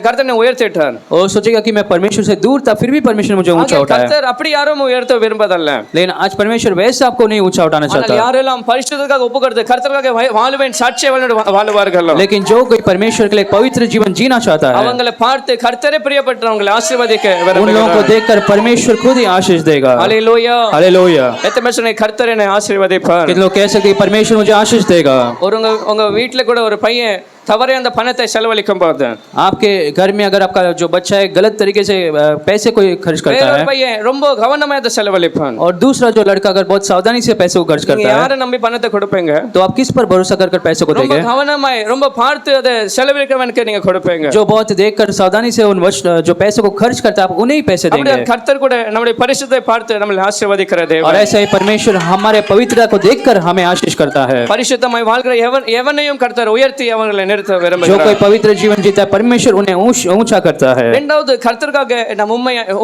கர்த்தர் என்னை உயர்த்திட்டார். वो सोचेगा कि मैं परमेश्वर से दूर था फिर भी परमेश्वर मुझे ऊंचा उठाया। கர்த்தர் அப்படி யாரும் உயர்த்த விரும்பதல்ல. लेकिन आज परमेश्वर वैसे आपको नहीं ऊंचा उठाना ஆனால் चाहता। யாரெல்லாம் பரிசுத்தத்துக்காக ஒப்பு கொடுத்து கர்த்தருக்காக வாழுவேன் சாட்சியை வாழுவார்களோ, लेकिन जो कोई परमेश्वर के लिए पवित्र जीवन जीना चाहता है, அவங்களை பார்த்து கர்த்தரே பிரியப்பட்டவங்களை ஆசீர்வதிக்க उन लोगों को देखकर परमेश्वर खुद ही आशीष देगा। ஹalleluya. हालेलुया। எத்தனை பேர் சொன்னீங்க கர்த்தர் என்னை ஆசீர்வதிப்பார்? कितने लोग कह सकते हैं परमेश्वर मुझे आशीष देगा। உங்க வீட்ல கூட ஒரு பையன் தவறே அந்த பணத்தை செலவழிக்கும் போது आपके घर में अगर आपका जो बच्चा है गलत तरीके से पैसे को खर्च करता வேறொரு है பையன் ரொம்ப கவனமா அதை செலவழிப்பான். और दूसरा जो लड़का अगर बहुत सावधानी से पैसे को खर्च நீங்க करता है யாரை நம்பி பணத்தை கொடுப்பீங்க? तो आप किस पर भरोसा कर पैसे को ரொம்ப देंगे? கவனமாய் ரொம்ப பார்த்து அதை செலவழிக்கிறவனுக்கு நீங்க கொடுப்பீங்க. जो बहुत देखकर सावधानी से उन जो पैसे को खर्च करता है आप उन्हें ही पैसे அப்படியே देंगे। கர்த்தர் கூட நம்முடைய பரிசுத்தை பார்த்து நம்மளை ஆசீர்வதிக்கிற और தேவன். ऐसा ही परमेश्वर हमारे पवित्रता को देखकर हमें आशीष करता है। பரிசுத்தமாய் வாழ்கிற எவனையும் கர்த்தர் உயர்த்தி அவர்களை நிறுத்த जो விரும்புகிறார். कोई पवित्र जीवन जीता है परमेश्वर उन्हें ऊंचा करता है। இரண்டாவது கர்த்தருக்காக நாம்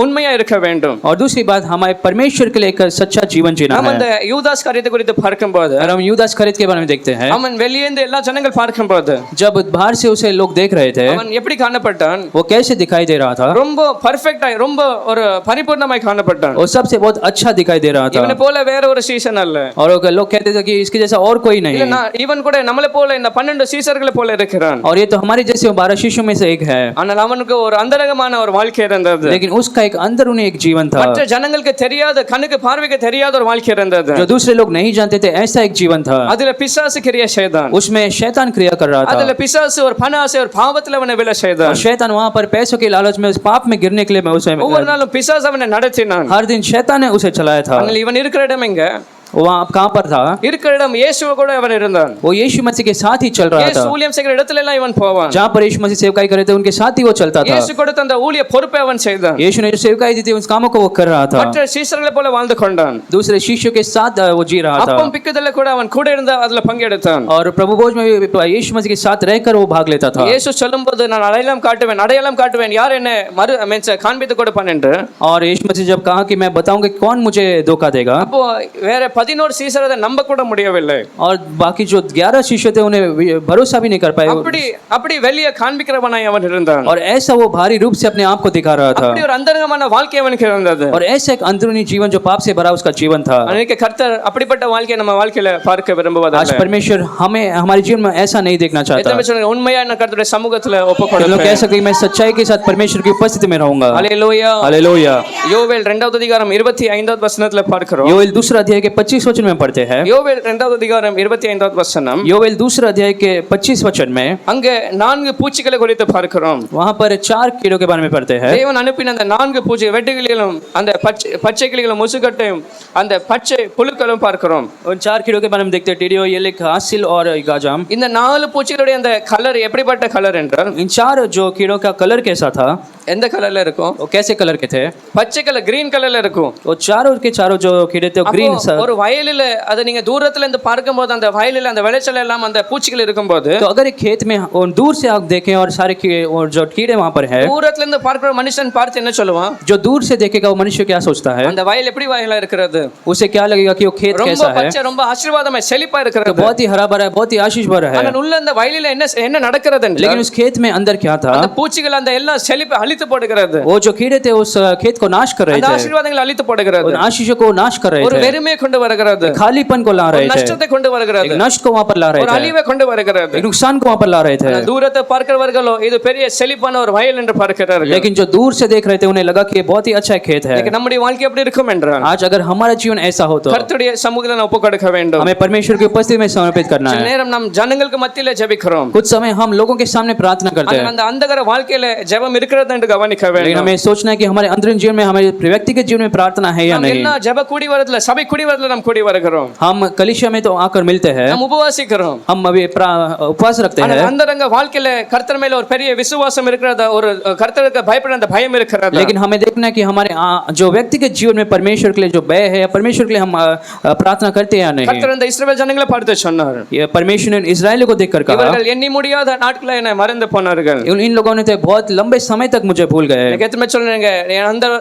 உண்மையா இருக்க வேண்டும். और दूसरी बात हमारे परमेश्वर के लिए एक सच्चा जीवन जीना நாம் है। அந்த யூதாஸ் காரியத்தை குறித்து பார்க்கும்போது अगर हम यूदास खरीद के बारे में देखते हैं, அவன் வெளியேந்து எல்லா ஜனங்கள் பார்க்கும்போது जब बाहर से उसे लोग देख रहे थे அவன் எப்படி காணப்பட்டான்? वो कैसे दिखाई दे रहा था? ரொம்ப பர்ஃபெக்ட்டாய் ரொம்ப ஒரு பரிபூர்ணமாய் காணப்பட்டான். वो सबसे बहुत अच्छा दिखाई दे रहा இவனை था। போல வேற ஒரு சீசன் அல்ல. और लोग कहते थे कि इसके जैसा और कोई नहीं। இல்ல இவன் கூட நம்மளை போல இந்த 12 சீசர்களை போல இருக்கிறான். और ये तो हमारे जैसे 12 शिष्यों में से एक है, ஆனால் அவனுக்கு ஒரு அந்தரங்கமான ஒரு வாழ்க்கை இருந்தது. लेकिन उसका एक अंदर उन्हें एक जीवन था மற்ற ஜனங்களுக்கு தெரியாத கண்ணுக்கு பார்வைக்கு தெரியாத ஒரு வாழ்க்கை இருந்தது. जो दूसरे लोग नहीं जानते थे, ऐसा एक जीवन था। அதுல பிசாசு கிரியை செய்தான். उसमें शैतान क्रिया कर रहा அதுல था பிசாசு ஒரு பண ஆசை ஒரு பாவத்துல அவனை விழ செய்தான். और शैतान वहां पर पैसों के लालच में उस पाप में गिरने के लिए मैं उसे ஒவ்வொரு நாளும் பிசாசு அவனை நடத்தினான். हर दिन शैतान ने उसे चलाया था। ஆனால் இவன் இருக்கிற இடம் எங்க? वहां कहां पर था? இருக்கிற இடம் இயேசுவ கூட அவன் இருந்தான். वो यीशु मसीह के साथ ही चल रहा இயேசு था। ஊழியம் செய்கிற இடத்துல எல்லாம் இவன் போவான். जहां पर यीशु मसीह सेवकाई कर रहे थे उनके साथ ही वो चलता था। இயேசு கொடுத்த அந்த ஊழிய பொறுப்பை அவன் செய்தான். यीशु ने जो सेवकाई दी थी उस कामों को वो कर रहा था। மற்ற சீசர்களை போல வாழ்ந்து கொண்டான். दूसरे शिष्यों के साथ वो जी रहा था। அப்பம் பிக்குதல்ல கூட அவன் கூட இருந்து அதுல பங்கெடுத்தான். और प्रभु भोज में भी यीशु मसीह के साथ रहकर वो भाग लेता था। இயேசு சொல்லும்போது நான் அடையாளம் காட்டுவேன் யார் என்ன காண்பித்து கொடுப்பான் என்று. और यीशु मसीह जब कहा कि मैं बताऊंगा कौन मुझे धोखा देगा, அப்போ வேற 11 சீசர் அதை நம்ப கூட முடியவில்லை. और बाकी जो 11 शिष्य थे उन्हें भरोसा भी नहीं कर पाए। அப்படி வெளியே காண்பிக்கிறவனாய் அவன் இருந்தான். और ऐसा वो भारी रूप से अपने आप को दिखा रहा था। அப்படி ஒரு அந்தரங்கமான வாழ்க்கை அவனுக்கு இருந்தது. और ऐसा एक अंदरूनी जीवन जो पाप से भरा उसका जीवन था। அன்னைக்கு கர்த்தர் அப்படிப்பட்ட வாழ்க்கையை நம்ம வாழ்க்கையில பார்க்க விரும்புவதில்லை. आज परमेश्वर हमें हमारे जीवन में ऐसा नहीं देखना चाहता। எத்தனை சொல்லுங்க உண்மையா நான் கர்த்தருடைய சமூகத்துல लोग ஒப்புக்கொடுப்பேன். कह सकते हैं मैं सच्चाई के साथ परमेश्वर की उपस्थिति में रहूंगा। ஹalleluya. हालेलुया। யோவேல் 2வது அதிகாரம் 25வது வசனத்துல பார்க்கிறோம். योएल दूसरा अध्याय के 25 वचन में पढ़ते हैं। யோவேல் 2வது அதிகாரம் 25வது வசனம். योएल दूसरा अध्याय के 25 वचन में அங்க 4 பூச்சிகளை குறித்து பார்க்கிறோம். वहां पर 4 कीड़ों के बारे में पढ़ते हैं। தேவன் அனுப்பின அந்த 4 பூச்சி வெட்டுக்கிளிகளும் அந்த பச்சை கிளிகளும் முசுக்கட்டையும் அந்த பச்சை புழுக்களும் பார்க்கிறோம். उन 4 कीड़ों के बारे में देखते हैं, टिड्डियो, येलिक, हासिल और गाजाम। இந்த 4 பூச்சிகளுடைய அந்த கலர் எப்படிப்பட்ட கலர் என்றால் इन 4 जो कीड़ों का कलर कैसा था? எந்த கலர்ல இருக்கும்? वो कैसे कलर के थे? பச்சை கலர் கிரீன் கலர்ல இருக்கும். वो चारों के चारों जो कीड़े थे वो ग्रीन அப்போ ஒரு வயலில அதை நீங்க தூரத்துல இருந்து பார்க்கும்போது அந்த வயலில அந்த விளைச்சல் எல்லாம் அந்த பூச்சிகள் இருக்கும்போது तो अगर एक खेत में और दूर से आप देखें और सारे और जो कीड़े वहां पर है, தூரத்துல இருந்து பார்க்கிற மனுஷன் பார்த்து என்ன சொல்லுவான்? जो दूर से देखेगा वो मनुष्य क्या सोचता है? அந்த வயல் எப்படி வயலா இருக்கிறது? उसे क्या लगेगा कि वो खेत ரொம்ப कैसा है? பச்சை ரொம்ப ஆசீர்வாதமாய் செழிப்பா तो இருக்கிறது. बहुत ही हरा भरा है, बहुत ही आशीष भरा है। ஆனால் உள்ள அந்த வயலில என்ன நடக்கிறது लेकिन என்றால் उस खेत में अंदर क्या था? அந்த பூச்சிகள் அந்த எல்லாம் செழிப்பை அழித்து போடுகிறது. वो जो कीड़े थे उस खेत को नाश कर रहे அந்த थे, ஆசீர்வாதங்களை அழித்து போடுகிறது. उन आशीषों को नाश कर रहे ஒரு थे, வெறுமையை கொண்டு வருகிறது. खालीपन को ला ஒரு रहे थे, நஷ்டத்தை கொண்டு வருகிறது. एक नष्ट को वहां पर ला ஒரு रहे थे, அழிவை கொண்டு வருகிறது. एक नुकसान को वहां पर ला रहे थे। தூரத்தை பார்க்கிறவர்களோ இது பெரிய செழிப்பான ஒரு வயல் என்று பார்க்கிறார்கள். लेकिन जो दूर से देख रहे थे उन्हें लगा कि ये बहुत ही अच्छा खेत है। लेकिन நம்முடைய வாழ்க்கை எப்படி இருக்கும் என்றால் आज अगर हमारा जीवन ऐसा हो तो கர்த்தருடைய சமூகத்தில் நாம் ஒப்புக்கொடுக்க வேண்டும். हमें परमेश्वर की उपस्थिति में समर्पित करना சில है। நேரம் நாம் ஜனங்களுக்கு மத்தியில ஜெபிக்கிறோம். कुछ समय हम लोगों के सामने प्रार्थना करते ஆனால் हैं, அந்த அந்தகார வாழ்க்கையில ஜெபம் இருக்கிறது என்று கவனிக்க लेकिन வேண்டும். हमें सोचना है कि हमारे अंदरूनी जीवन में हमारे व्यक्तिगत जीवन में प्रार्थना है या நாம் नहीं। என்ன ஜெப கூடி வரதுல சபை கூடி வரதுல நாம் கூடி வருகிறோம். हम कलीसिया में तो आकर मिलते हैं, நாம் உபவாசிக்கிறோம். हम अभी उपवास रखते ஆனால் हैं, அந்தரங்க வாழ்க்கையில கர்த்தர் மேல ஒரு பெரிய விசுவாசம் இருக்கிறது, ஒரு கர்த்தருக்கு பயப்படுற அந்த பயம் இருக்கிறது. लेकिन हमें देखना है कि हमारे जो व्यक्तिगत जीवन में परमेश्वर के लिए जो भय है, परमेश्वर के लिए हम प्रार्थना करते हैं या नहीं। கர்த்தர் அந்த இஸ்ரவேல் ஜனங்களை பார்த்து சொன்னார், ये परमेश्वर ने इस्राएल को देखकर कहा, இவர்கள் எண்ணி முடியாத நாட்களை என்னை மறந்து போனார்கள். इन लोगों ने तो बहुत लंबे समय तक मुझे भूल गए। எனக்கு எத்தனை சொல்றீங்க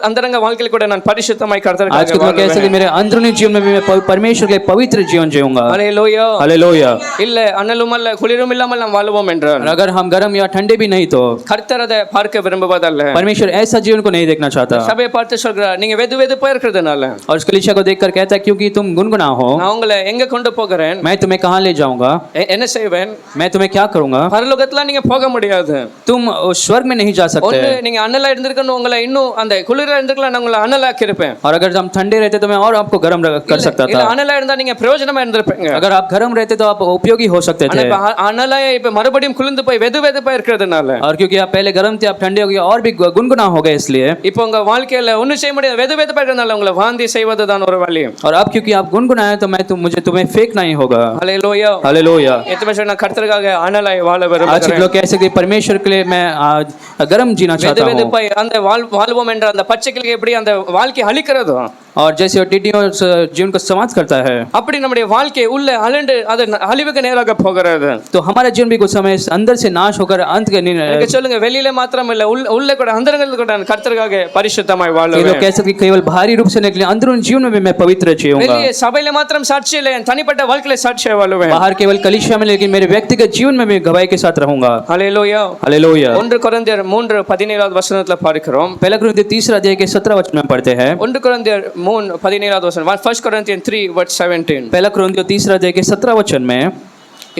அந்தரங்க வாழ்க்கையில கூட நான் பரிசுத்தமாய் आज के கர்த்தருக்கு तो कैसे कि मेरे अंदरूनी जीवन में भी मैं परमेश्वर के लिए पवित्र जीवन जीऊंगा। ஹalleluya. हालेलुया। இல்ல அனலும் அல்ல குளிரும் இல்லாமல் நாம் வாழுவோம் என்றால் और अगर हम गर्म या ठंडे भी नहीं तो கர்த்தர் அதை பார்க்க விரும்புவதல்ல. परमेश्वर ऐसा जीवन को नहीं देखना चाहता। சபையை பார்த்து சொல்றார், நீங்க வெதுவெதுப்பா இருக்கிறதுனால और उस कलीसिया को देखकर कहता है क्योंकि तुम गुनगुना हो, நான் உங்களை எங்க கொண்டு போகிறேன், मैं तुम्हें कहां ले जाऊंगा, என்ன செய்வேன்? मैं तुम्हें क्या करूंगा। பரலோகத்துல நீங்க போக முடியாது. तुम उस स्वर्ग में नहीं जा सकते। ஒன்று நீங்க அனலா இருந்திருக்கணும், உங்களை இன்னும் அந்த குளிரா இருந்திருக்கலாம், நான் உங்களை அனலாக்கி இருப்பேன். और अगर हम ठंडे रहते तो मैं और आपको गर्म कर सकता இல்ல था। அனலா இருந்தா நீங்க பிரயோஜனமா இருந்திருப்பீங்க. अगर आप गर्म रहते तो आप उपयोगी हो सकते ஆனா थे। இப்ப அனலா இப்ப மறுபடியும் குளிர்ந்து போய் வெது வெதுப்பா இருக்கிறதுனால और क्योंकि आप पहले गर्म थे आप ठंडे हो गए और भी गुनगुना हो गए, इसलिए இப்போ உங்க வாழ்க்கையில ஒண்ணும் செய்ய முடியாது, வெது வெதுப்பா இருக்கிறதுனால உங்களை வாந்தி செய்வதுதான் ஒரு வழி. और अब क्योंकि आप गुनगुनाए तो मुझे तुम्हें फेंकना ही होगा। ஹல்லேலூயா. हालेलुया। எத்தனை பேர் நான் கர்த்தருக்காக அனலாய் வாழ आज விரும்புகிறேன். लोग कह सकते हैं परमेश्वर के लिए मैं आज गर्म जीना வெது चाहता हूँ। வெதுப்பாய் அந்த வாழ்வோம் என்ற அந்த பச்சைக்கிளிக்கு எப்படி அந்த வாழ்க்கை அழிக்கிறதோ और जैसे वो टिड्डियों जीवन को समाप्त करता है, அப்படி நம்முடைய வாழ்க்கை உள்ள அலண்டு அது அழிவுக்கு நேராக போகிறது. तो हमारा जीवन भी कुछ समय अंदर से नाश होकर अंत के எனக்கு சொல்லுங்க, வெளியில மாத்திரம் இல்ல, உள்ள கூட அந்தரங்கத்துல கூட நான் கர்த்தருக்காக பரிசுத்தமாய் लोग வாழுவேன். कह सकते हैं केवल बाहरी रूप से निकले, अंदरून जीवन में भी मैं पवित्र जीऊंगा। வெளியே சபையில மாத்திரம் சாட்சி இல்ல, என் தனிப்பட்ட வாழ்க்கையில சாட்சியா வாழுவேன். बाहर केवल कलीसिया में, लेकिन मेरे व्यक्तिगत जीवन में भी गवाही के साथ रहूंगा। ஹல்லேலூயா. हालेलुया। 1 கொரிந்தியர் 3:17 वचनத்துல பார்க்கிறோம். पहला कुरिन्थियों 3 अध्याय के 17 वचन में पढ़ते हैं। 1 கொரிந்தியர் 3:17 वचन, 1 Corinthians 3:17. पहला कुरिन्थियों 3 अध्याय के 17 वचन में,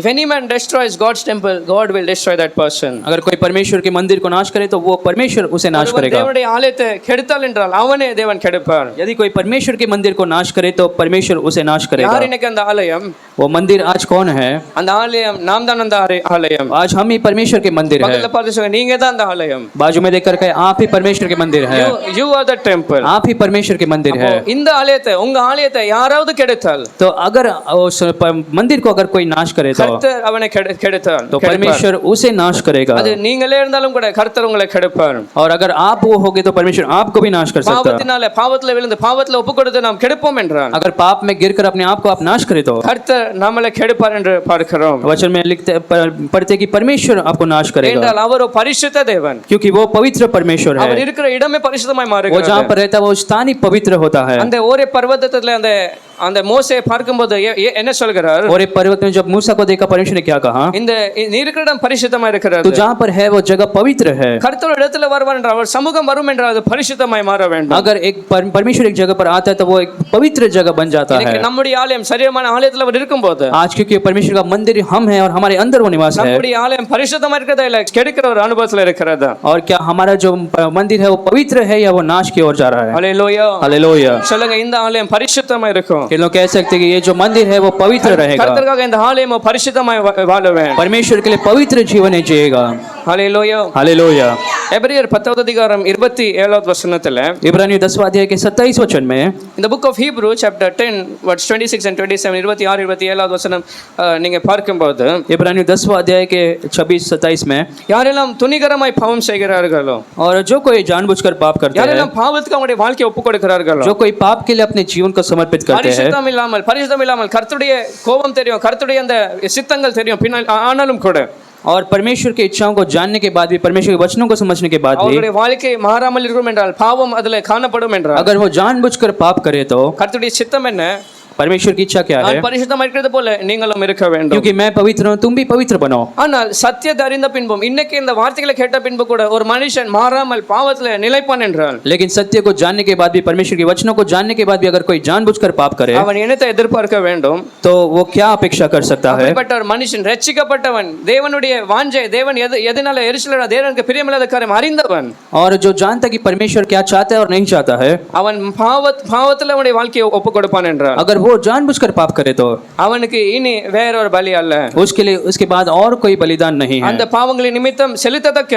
If any man destroys God's temple, God will destroy that person. अगर कोई परमेश्वर के मंदिर को नाश करे तो वो परमेश्वर उसे नाश ஒருவன் करेगा। தேவனுடைய ஆலயத்தை கெடுத்தால் என்றால் அவனே தேவன் கெடுப்பார். यदि कोई परमेश्वर के मंदिर को नाश करे तो परमेश्वर उसे नाश யார் करेगा। இன்னைக்கு அந்த ஆலயம்? वो मंदिर आज कौन है? அந்த ஆலயம் நாம் தான் அந்த ஆலயம். आज हम ही परमेश्वर के मंदिर है। பக்கத்துல பார்த்து சொல்லுங்க, நீங்க தான் அந்த ஆலயம். बाजू में देखकर कहे आप ही परमेश्वर के मंदिर है। You are the temple. आप ही परमेश्वर के मंदिर है। இந்த ஆலயத்தை, உங்க ஆலயத்தை யாராவது கெடுத்தால், तो अगर उस मंदिर को अगर कोई नाश करे तो கர்த்தர் அவனை கெடுத்தால் तो परमेश्वर उसे नाश करेगा। அது நீங்களே இருந்தாலும் கூட கர்த்தர் உங்களை கெடுப்பார். और अगर आप वो होगे तो परमेश्वर आपको भी नाश कर सकता है। பாவத்தினால பாவத்துல விழுந்து பாவத்துல ஒப்புக்கொடுத்து நாம் கெடுப்போம் என்றால், अगर पाप में गिरकर अपने आप को आप नाश करे तो கர்த்தர் நம்மளை கெடுப்பார் என்று பார்க்கிறோம். वचन में लिखते पढ़ते कि परमेश्वर आपको नाश करेगा, என்றால் அவர் ஒரு பரிசுத்த தேவன். क्योंकि वो पवित्र परमेश्वर அவர் है। இருக்கிற இடமே பரிசுத்தமாய் वो மாறுகிறது. जहाँ पर रहता है वो स्थान ही पवित्र होता है। அந்த ஒரே பர்வதத்துல அந்த மோசே பார்க்கும்போது என்ன சொல்கிறார்? और एक पर्वत में जब मूसा को देखा परमेश्वर ने क्या कहा? இந்த நீ இருக்கிற இடம் பரிசுத்தமாய் இருக்கிறது. तो जहाँ पर है वो जगह पवित्र है। கர்த்தர் இடத்துல வருவார் என்றால், அவர் சமூகம் வரும் என்றால் அது பரிசுத்தமாய் மாற வேண்டும். अगर एक परमेश्वर एक जगह पर आता है तो वो एक पवित्र जगह बन जाता है। இன்னைக்கு நம்முடைய ஆலயம் சரீரமான ஆலயத்துல அவர் இருக்கும்போது, आज क्योंकि परमेश्वर का मंदिर हम है और हमारे अंदर वो निवास है, நம்முடைய ஆலயம் பரிசுத்தமா இருக்கிறதா இல்ல கெடுக்கிற ஒரு அனுபவத்துல இருக்கிறதா? और क्या हमारा जो मंदिर है वो पवित्र है या वो नाश की ओर जा रहा है? ஹல்லேலூயா. हालेलुया। சொல்லுங்க, இந்த ஆலயம் பரிசுத்தமா இருக்கும். ये लोग कह सकते हैं कि ये जो मंदिर है वो पवित्र रहेगा। கர்த்தருக்காக இந்த ஆலயம் பரிசுத்தமாய் வாழுவேன். परमेश्वर के लिए पवित्र जीवन ही जिएगा। ஹல்லேலூயா. हालेलुया। எபிரேயர் 10வது அதிகாரம் 27வது வசனத்துல, इब्रानियों 10वां अध्याय के 27 वचन में, in the book of Hebrew chapter 10 verse 26 and 27, 26 27வது வசனம் நீங்க பார்க்கும்போது, इब्रानियों 10वां अध्याय के 26 27 में, யாரெல்லாம் துணிகரமாய் பாவம் செய்கிறார்களோ, और जो कोई जानबूझकर पाप करते हैं, யாரெல்லாம் பாவத்துக்கு அவங்களுடைய வாழ்க்கையை ஒப்புக் கொடுக்கிறார்களோ, जो कोई पाप के लिए अपने जीवन को समर्पित करते हैं, பரிசுத்தம் இல்லாமல் கர்த்தருடைய கோபம் தெரியும், கர்த்தருடைய அந்த சித்தங்கள் தெரியும், பின்னால் ஆனாலும் கூட और परमेश्वर की इच्छाओं को जानने के बाद भी, परमेश्वर के वचनों को समझने के बाद भी, அவருடைய வாழ்க்கை மாறாமல் இருக்கும் என்றால், பாவம் அதுல காணப்படும் என்றால், अगर वो जानबूझकर पाप करे तो கர்த்தருடைய சித்தம் என்ன? परमेश्वर की इच्छा क्या है? நான் பரிசுத்தமா இருக்கிறது போல நீங்களும் இருக்க வேண்டும். क्योंकि मैं पवित्र हूं तुम भी पवित्र बनो। ஆனால் சத்தியத்தை அறிந்த பின்பும், இன்னைக்கு இந்த வார்த்தைகளை கேட்ட பின்பு கூட ஒரு மனுஷன் மாறாமல் பாவத்துல நிலைப்பான் என்றால், लेकिन सत्य को जानने के बाद भी, परमेश्वर के वचनों को जानने के बाद भी अगर कोई जानबूझकर पाप करे அவன் என்னத்தை எதிர்பார்க்க வேண்டும்? तो वो क्या अपेक्षा कर सकता है? அப்படிப்பட்ட ஒரு மனுஷன் ரட்சிக்கப்பட்டவன், தேவனுடைய வாஞ்சை, தேவன் எதனால எரிச்சலா தேவனுக்கு பிரியமில்லாத காரியம் அறிந்தவன், और जो जानता कि परमेश्वर क्या चाहता है और नहीं चाहता है, அவன் பாவத்துல அவனுடைய வாழ்க்கையை ஒப்புக் கொடுப்பான் என்றால், अगर वो जानबूझकर पाप करे तो அவனுக்கு இனி வேற ஒரு பலி அல்ல, उसके लिए उसके बाद और कोई बलिदान नहीं है। அந்த பாவங்களின் நிமித்தம் செலுத்தத்தக்க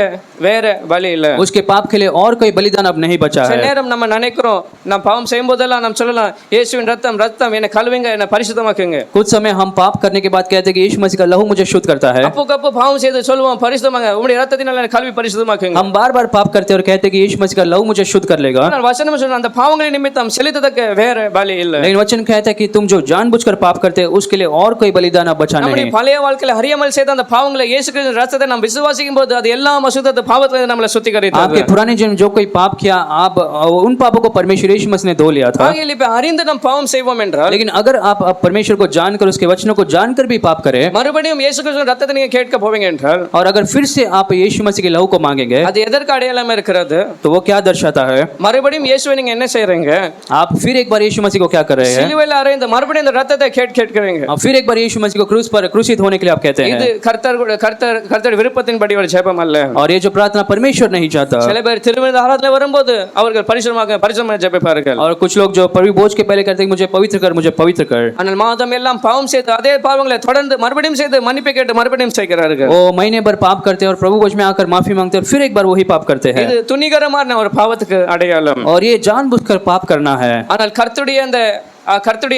வேற பலி இல்ல. उसके पाप के लिए और कोई बलिदान अब नहीं बचा சில है। நேரம் நம்ம நினைக்கிறோம், நாம் பாவம் செய்யும் போதெல்லாம் நாம் சொல்லலாம், இயேசுவின் ரத்தம் என்னை கழுவுங்க, என்னை பரிசுத்தமாக்குங்க. कुछ समय हम पाप करने के बाद कहते हैं कि यीशु मसीह का लहू मुझे शुद्ध करता है। அப்போ பாவம் செய்து சொல்லுவோம், பரிசுத்தமாங்க, உம்முடைய ரத்தத்தினால என்னை கழுவி பரிசுத்தமாக்குங்க. हम बार बार पाप करते और कहते हैं कि यीशु मसीह का लहू मुझे शुद्ध कर लेगा, ஆனால் வசனம் சொல்லுது, அந்த பாவங்களின் நிமித்தம் செலுத்தத்தக்க வேற பலி இல்ல. लेकिन वचन कहता है कि तुम जो जानबूझकर पाप करते हैं उसके लिए और कोई बलिदान अब बचा நம்முடைய नहीं। பழைய வாழ்க்கையில அறியாமல் செய்த அந்த பாவங்களை இயேசு கிறிஸ்துவின் ரத்தத்தை நாம் விசுவாசிக்கும் போது அது எல்லாம் அசுத்தத்தை பாவத்துல நம்மளை சுத்திகரித்தது. आपके पुराने जन्म जो कोई पाप किया, आप उन पापों को परमेश्वर यीशु मसीह ने धो लिया था। ஆகையால் இப்ப அறிந்து நாம் பாவம் செய்வோம் என்றால், लेकिन अगर आप परमेश्वर को जानकर उसके वचनों को जानकर भी पाप करें மறுபடியும் இயேசு கிறிஸ்துவின் ரத்தத்தை நீங்க கேட்க போவீங்க என்றால், और अगर फिर से आप यीशु मसीह के लहू को मांगेंगे அது எதற்கு அடையாளமா இருக்கிறது? तो वो क्या दर्शाता है? மறுபடியும் இயேசுவை நீங்க என்ன செய்றீங்க? आप फिर एक बार यीशु मसीह को क्या कर रहे हैं? சிலுவையில் அறைந்து மறுபடியும் இந்த ரத்தத்தை கேட்கிறீங்க. फिर एक बार यीशु मसीह को क्रूस पर क्रूसित होने के लिए आप कहते இது हैं, கர்த்தர் விருப்பத்தின்படி ஒரு ஜெபம் அல்ல. और ये जो प्रार्थना परमेश्वर नहीं चाहता. சில பேர் திருவிழா ஆராதனை வரும்போது அவர்கள் பரிசுத்தமாக ஜெபிப்பார்கள். और कुछ लोग जो प्रभु भोज के पहले कहते हैं मुझे पवित्र कर. ஆனால் மாதம் எல்லாம் பாவம் செய்து அதே பாவங்களை தொடர்ந்து மறுபடியும் செய்து மன்னிப்பு கேட்டு மறுபடியும் செய்கிறார்கள். वो महीने भर पाप करते हैं और प्रभु भोज में आकर माफी मांगते हैं और फिर एक बार वही पाप करते हैं. இது துணிகரமான ஒரு பாவத்துக்கு அடையாளம். और ये जानबूझकर पाप करना है. ஆனால் கர்த்தருடைய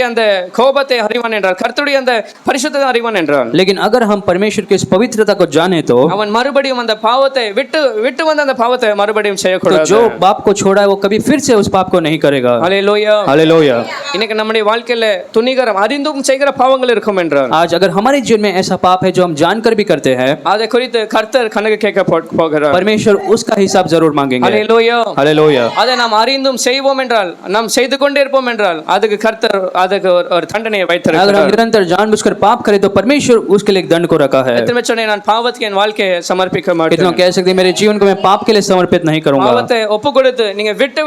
அந்த கோபத்தை அறிவான் என்றால், கர்த்தருடைய அந்த பரிசுத்தத்தை அறிவான் என்றால், लेकिन अगर हम परमेश्वर की इस पवित्रता को जाने तो அவன் மறுபடியும் அந்த பாவத்தை விட்டு வந்த அந்த பாவத்தை மறுபடியும் तो செய்யக்கூடாது. जो पाप को छोड़ा है वो कभी फिर से उस पाप को नहीं करेगा. ஹல்லேலூயா. हालेलुया. இன்னைக்கு நம்முடைய வாழ்க்கையில துணிகரம் அறிந்தும் செய்கிற பாவங்கள் இருக்கும் என்றால், आज अगर हमारे जीवन में ऐसा पाप है जो हम जानकर भी करते हैं, அதை குறித்து கர்த்தர் கணக்கு கேட்க போகிறார். परमेश्वर उसका हिसाब जरूर मांगेंगे. ஹல்லேலூயா. हालेलुया. அதை நாம் அறிந்தும் செய்வோம் என்றால், நாம் செய்து கொண்டே இருப்போம் என்றால், அதுக்கு கர்த்தர் அதுக்கு ஒரு தண்டனையை अगर हम வைத்திருக்கிறார். निरंतर जानबूझकर पाप करें तो परमेश्वर उसके लिए एक दंड को रखा है. எத்தனை சொன்னேன், நான் பாவத்துக்கு என் வாழ்க்கையை சமர்ப்பிக்க कितने மாட்டேன். कह सकते हैं मेरे जीवन को मैं पाप के लिए समर्पित नहीं करूंगा. பாவத்தை ஒப்பு கொடுத்து நீங்க விட்டு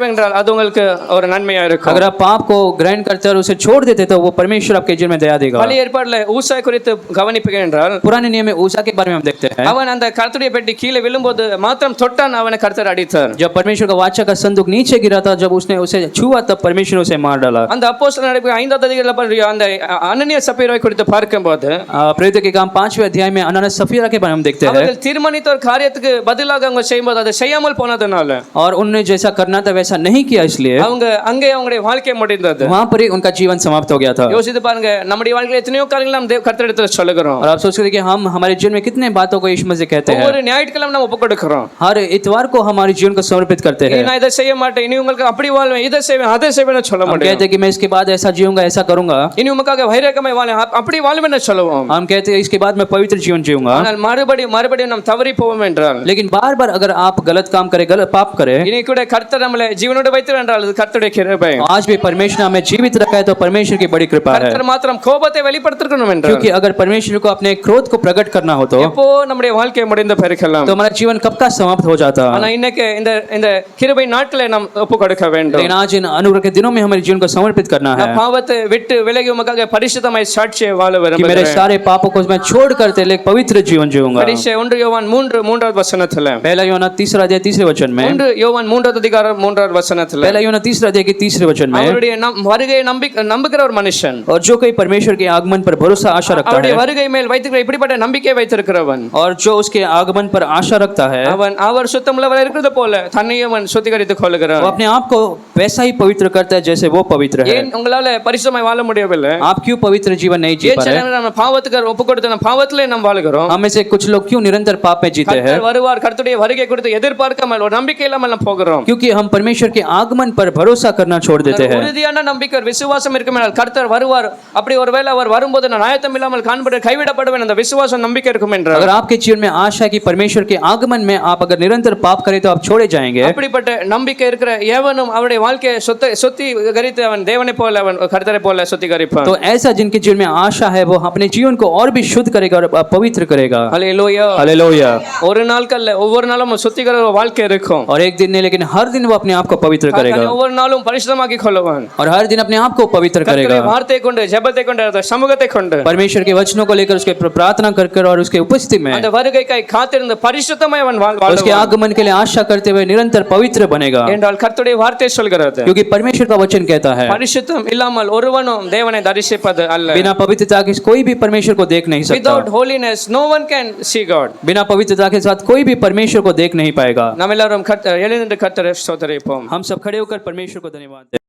என்றால் அது உங்களுக்கு ஒரு நன்மையா இருக்கும். अगर आप पाप को ग्रहण करते और उसे छोड़ देते तो वो परमेश्वर आपके जीवन में दया देगा. பழைய ஏற்பாடுல ஊசாய் குறித்து கவனிப்பீங்க என்றால், पुराने नियम में ऊसा के बारे में हम देखते हैं. அவன் அந்த கர்த்தருடைய பெட்டி கீழே விழும்போது மாத்திரம் தொட்டான், அவனை கர்த்தர் அடித்தார். जब परमेश्वर का वाचा का संदूक नीचे गिरा था, जब उसने उसे छुआ तब परमेश्वर उसे मार डाला. அந்த அப்போஸ்தலர் நடப்பு 5வது அதிகாரத்துல அந்த அனனியா சப்பீராவை குறித்து பார்க்கும்போது, प्रेरितों के काम 5वें अध्याय में अनानियास सफीरा के बारे में हम देखते हैं. அவர்கள் தீர்மானித்த ஒரு காரியத்துக்கு பதிலாக அவங்க செய்யும்போது அதை செய்யாமல் போனதுனால और उन्होंने जैसा करना था वैसा नहीं किया, इसलिए அவங்க அங்கே அவங்களுடைய வாழ்க்கை முடிந்தது. वहां पर ही उनका जीवन समाप्त हो गया था. யோசித்து பாருங்க, நம்முடைய வாழ்க்கையில எத்தனையோ காரியங்கள் நாம் கர்த்தரிடத்தில் சொல்லுகிறோம். और आप सोच रहे हैं कि हम हमारे जीवन में कितने बातों को यीशु मसीह कहते हैं. ஒவ்வொரு ஞாயிற்றுக்கிழமை நம்ம ஒப்பு கொடுக்கிறோம். हर इतवार को हमारे जीवन को समर्पित करते हैं. நான் இதை செய்ய மாட்டேன், இனி உங்களுக்கு அப்படி வாழ்வேன், இதை செய்வேன், அதை செய்வேன்னு சொல்ல हम மாட்டேன். कहते हैं कि मैं इसके बाद ऐसा जीऊंगा, ऐसा करूंगा. இனி உமக்காக வைரக்கமாய் வாழ அப்படி வாழ்வேன்னு சொல்லுவோம். हम कहते हैं इसके बाद मैं पवित्र जीवन जीऊंगा. ஆனால் மறுபடியும் நாம் தவறி போவோம் என்றால், लेकिन बार बार अगर आप गलत काम करें, गलत पाप करें, இனி கூட கர்த்தர் நம்மளை ஜீவனோடு வைத்திருக்கிறார் என்றால் அது கர்த்தருடைய கிருபை. आज भी परमेश्वर हमें जीवित रखा है तो परमेश्वर की बड़ी कृपा है. கர்த்தர் மாத்திரம் கோபத்தை வெளிப்படுத்தணும் என்றால், क्योंकि अगर परमेश्वर को अपने क्रोध को प्रकट करना हो तो எப்போ நம்முடைய வாழ்க்கை முடிந்த பிறக்கலாம். हमारा जीवन कब का समाप्त हो जाता. ஆனா இன்னைக்கு இந்த கிருபை நாட்களை நாம் ஒப்பு கொடுக்க வேண்டும். लेकिन आज इन अनुग्रह के दिनों में हमारे जीवन को समर्पित करना है. நான் பாவத்தை விட்டு விலகி உமக்காக பரிசுத்தமாய் சாட்சியை வாழ कि मेरे விரும்புகிறேன். सारे पापों को मैं छोड़ कर तेरे लिए पवित्र जीवन जीऊंगा. கடைசி 1 யோவான் 3:3 வசனத்துல, पहला यूहन्ना 3 अध्याय 3 वचन में, 1 யோவான் 3 அதிகாரம் 3 வசனத்துல, पहला यूहन्ना 3 अध्याय के 3 वचन में, அவருடைய வருகையை நம்புகிற ஒரு மனுஷன், और जो कोई परमेश्वर के आगमन पर भरोसा आशा रखता அவருடைய है, வருகை மேல் வைத்திருக்கிற இப்படிப்பட்ட நம்பிக்கை வைத்திருக்கிறவன், और जो उसके आगमन पर आशा रखता है, அவர் சுத்தமுள்ளவர் இருக்கிறது போல தன்னையும் அவன் சுத்திகரித்துக் கொள்கிறான். वो अपने आप को वैसा ही पवित्र करता है जैसे वो पवित्र है. ஏன் உங்களால பரிசுத்தமாய் வாழ முடியவில்லை? आप क्यों पवित्र जीवन नहीं जी ஏன் पा சில रहे? நேரம் நம்ம பாவத்துக்கு ஒப்பு கொடுத்து நம்ம பாவத்திலே நாம் வாழுகிறோம். हम में से कुछ लोग क्यों निरंतर पाप में जीते हैं? கர்த்தர் வருவார், கர்த்தருடைய வருகை குறித்து எதிர்பார்க்காமல் ஒரு நம்பிக்கை இல்லாமல் நாம் போகிறோம். क्योंकि हम परमेश्वर के आगमन पर भरोसा करना छोड़ देते हैं. உறுதியான நம்பிக்கை ஒரு விசுவாசம் இருக்குமென்றால் கர்த்தர் வருவார், அப்படி ஒருவேளை அவர் வரும்போது நான் ஆயத்தம் இல்லாமல் கைவிடப்படுவேன், அந்த விசுவாசம் நம்பிக்கை இருக்கும் என்றால், अगर आपके जीवन में आशा है कि परमेश्वर के आगमन में आप अगर निरंतर पाप करें तो आप छोड़े जाएंगे. அப்படிப்பட்ட நம்பிக்கை இருக்கிற எவனும் அவருடைய வாழ்க்கையை சுத்திகரித்து அவன் தேவனை போல அவன் கர்த்தரை போல சுத்திகரிப்பான். तो ऐसा जिनके जीवन में आशा है वो अपने जीवन को और भी शुद्ध करेगा और पवित्र करेगा. ஹல்லேலூயா. हालेलुया. ஒரு நாட்கள்ல ஒவ்வொரு நாளும் சுத்திகரிக்கிற வாழ்க்கை இருக்கும். और एक दिन नहीं लेकिन हर दिन वो अपने आप को पवित्र करेगा ஒவ்வொரு நாளும் பரிசுத்தமாக்கி கொள்வான். और हर दिन अपने आप को पवित्र करेगा. கர்த்தருடைய வார்த்தையை கொண்டு, ஜெபத்தை கொண்டு, அந்த சமூகத்தை கொண்டு, परमेश्वर के वचनों को लेकर उसके प्रार्थना कर और उसके उपस्थिति में அந்த வருகைக்காய் காத்திருந்து பரிசுத்தமாய் அவன் उसके வாழ்வான். आगमन के लिए आशा करते हुए निरंतर पवित्र बनेगा. என்றால் கர்த்தருடைய வார்த்தை சொல்கிறது, क्योंकि परमेश्वर का वचन कहता है பரிசுத்தம் இல்லாமல் ஒருவனும் தேவனை தரிசிப்பது அல்ல. बिना पवित्रता के कोई भी परमेश्वर को देख नहीं सकता. Without holiness no one can see God. बिना पवित्रता के साथ कोई भी परमेश्वर को देख नहीं पाएगा. நாம் எல்லாரும் எழுந்து கர்த்தரை ஸ்தோத்திரிப்போம். हम सब खड़े होकर परमेश्वर को धन्यवाद दें.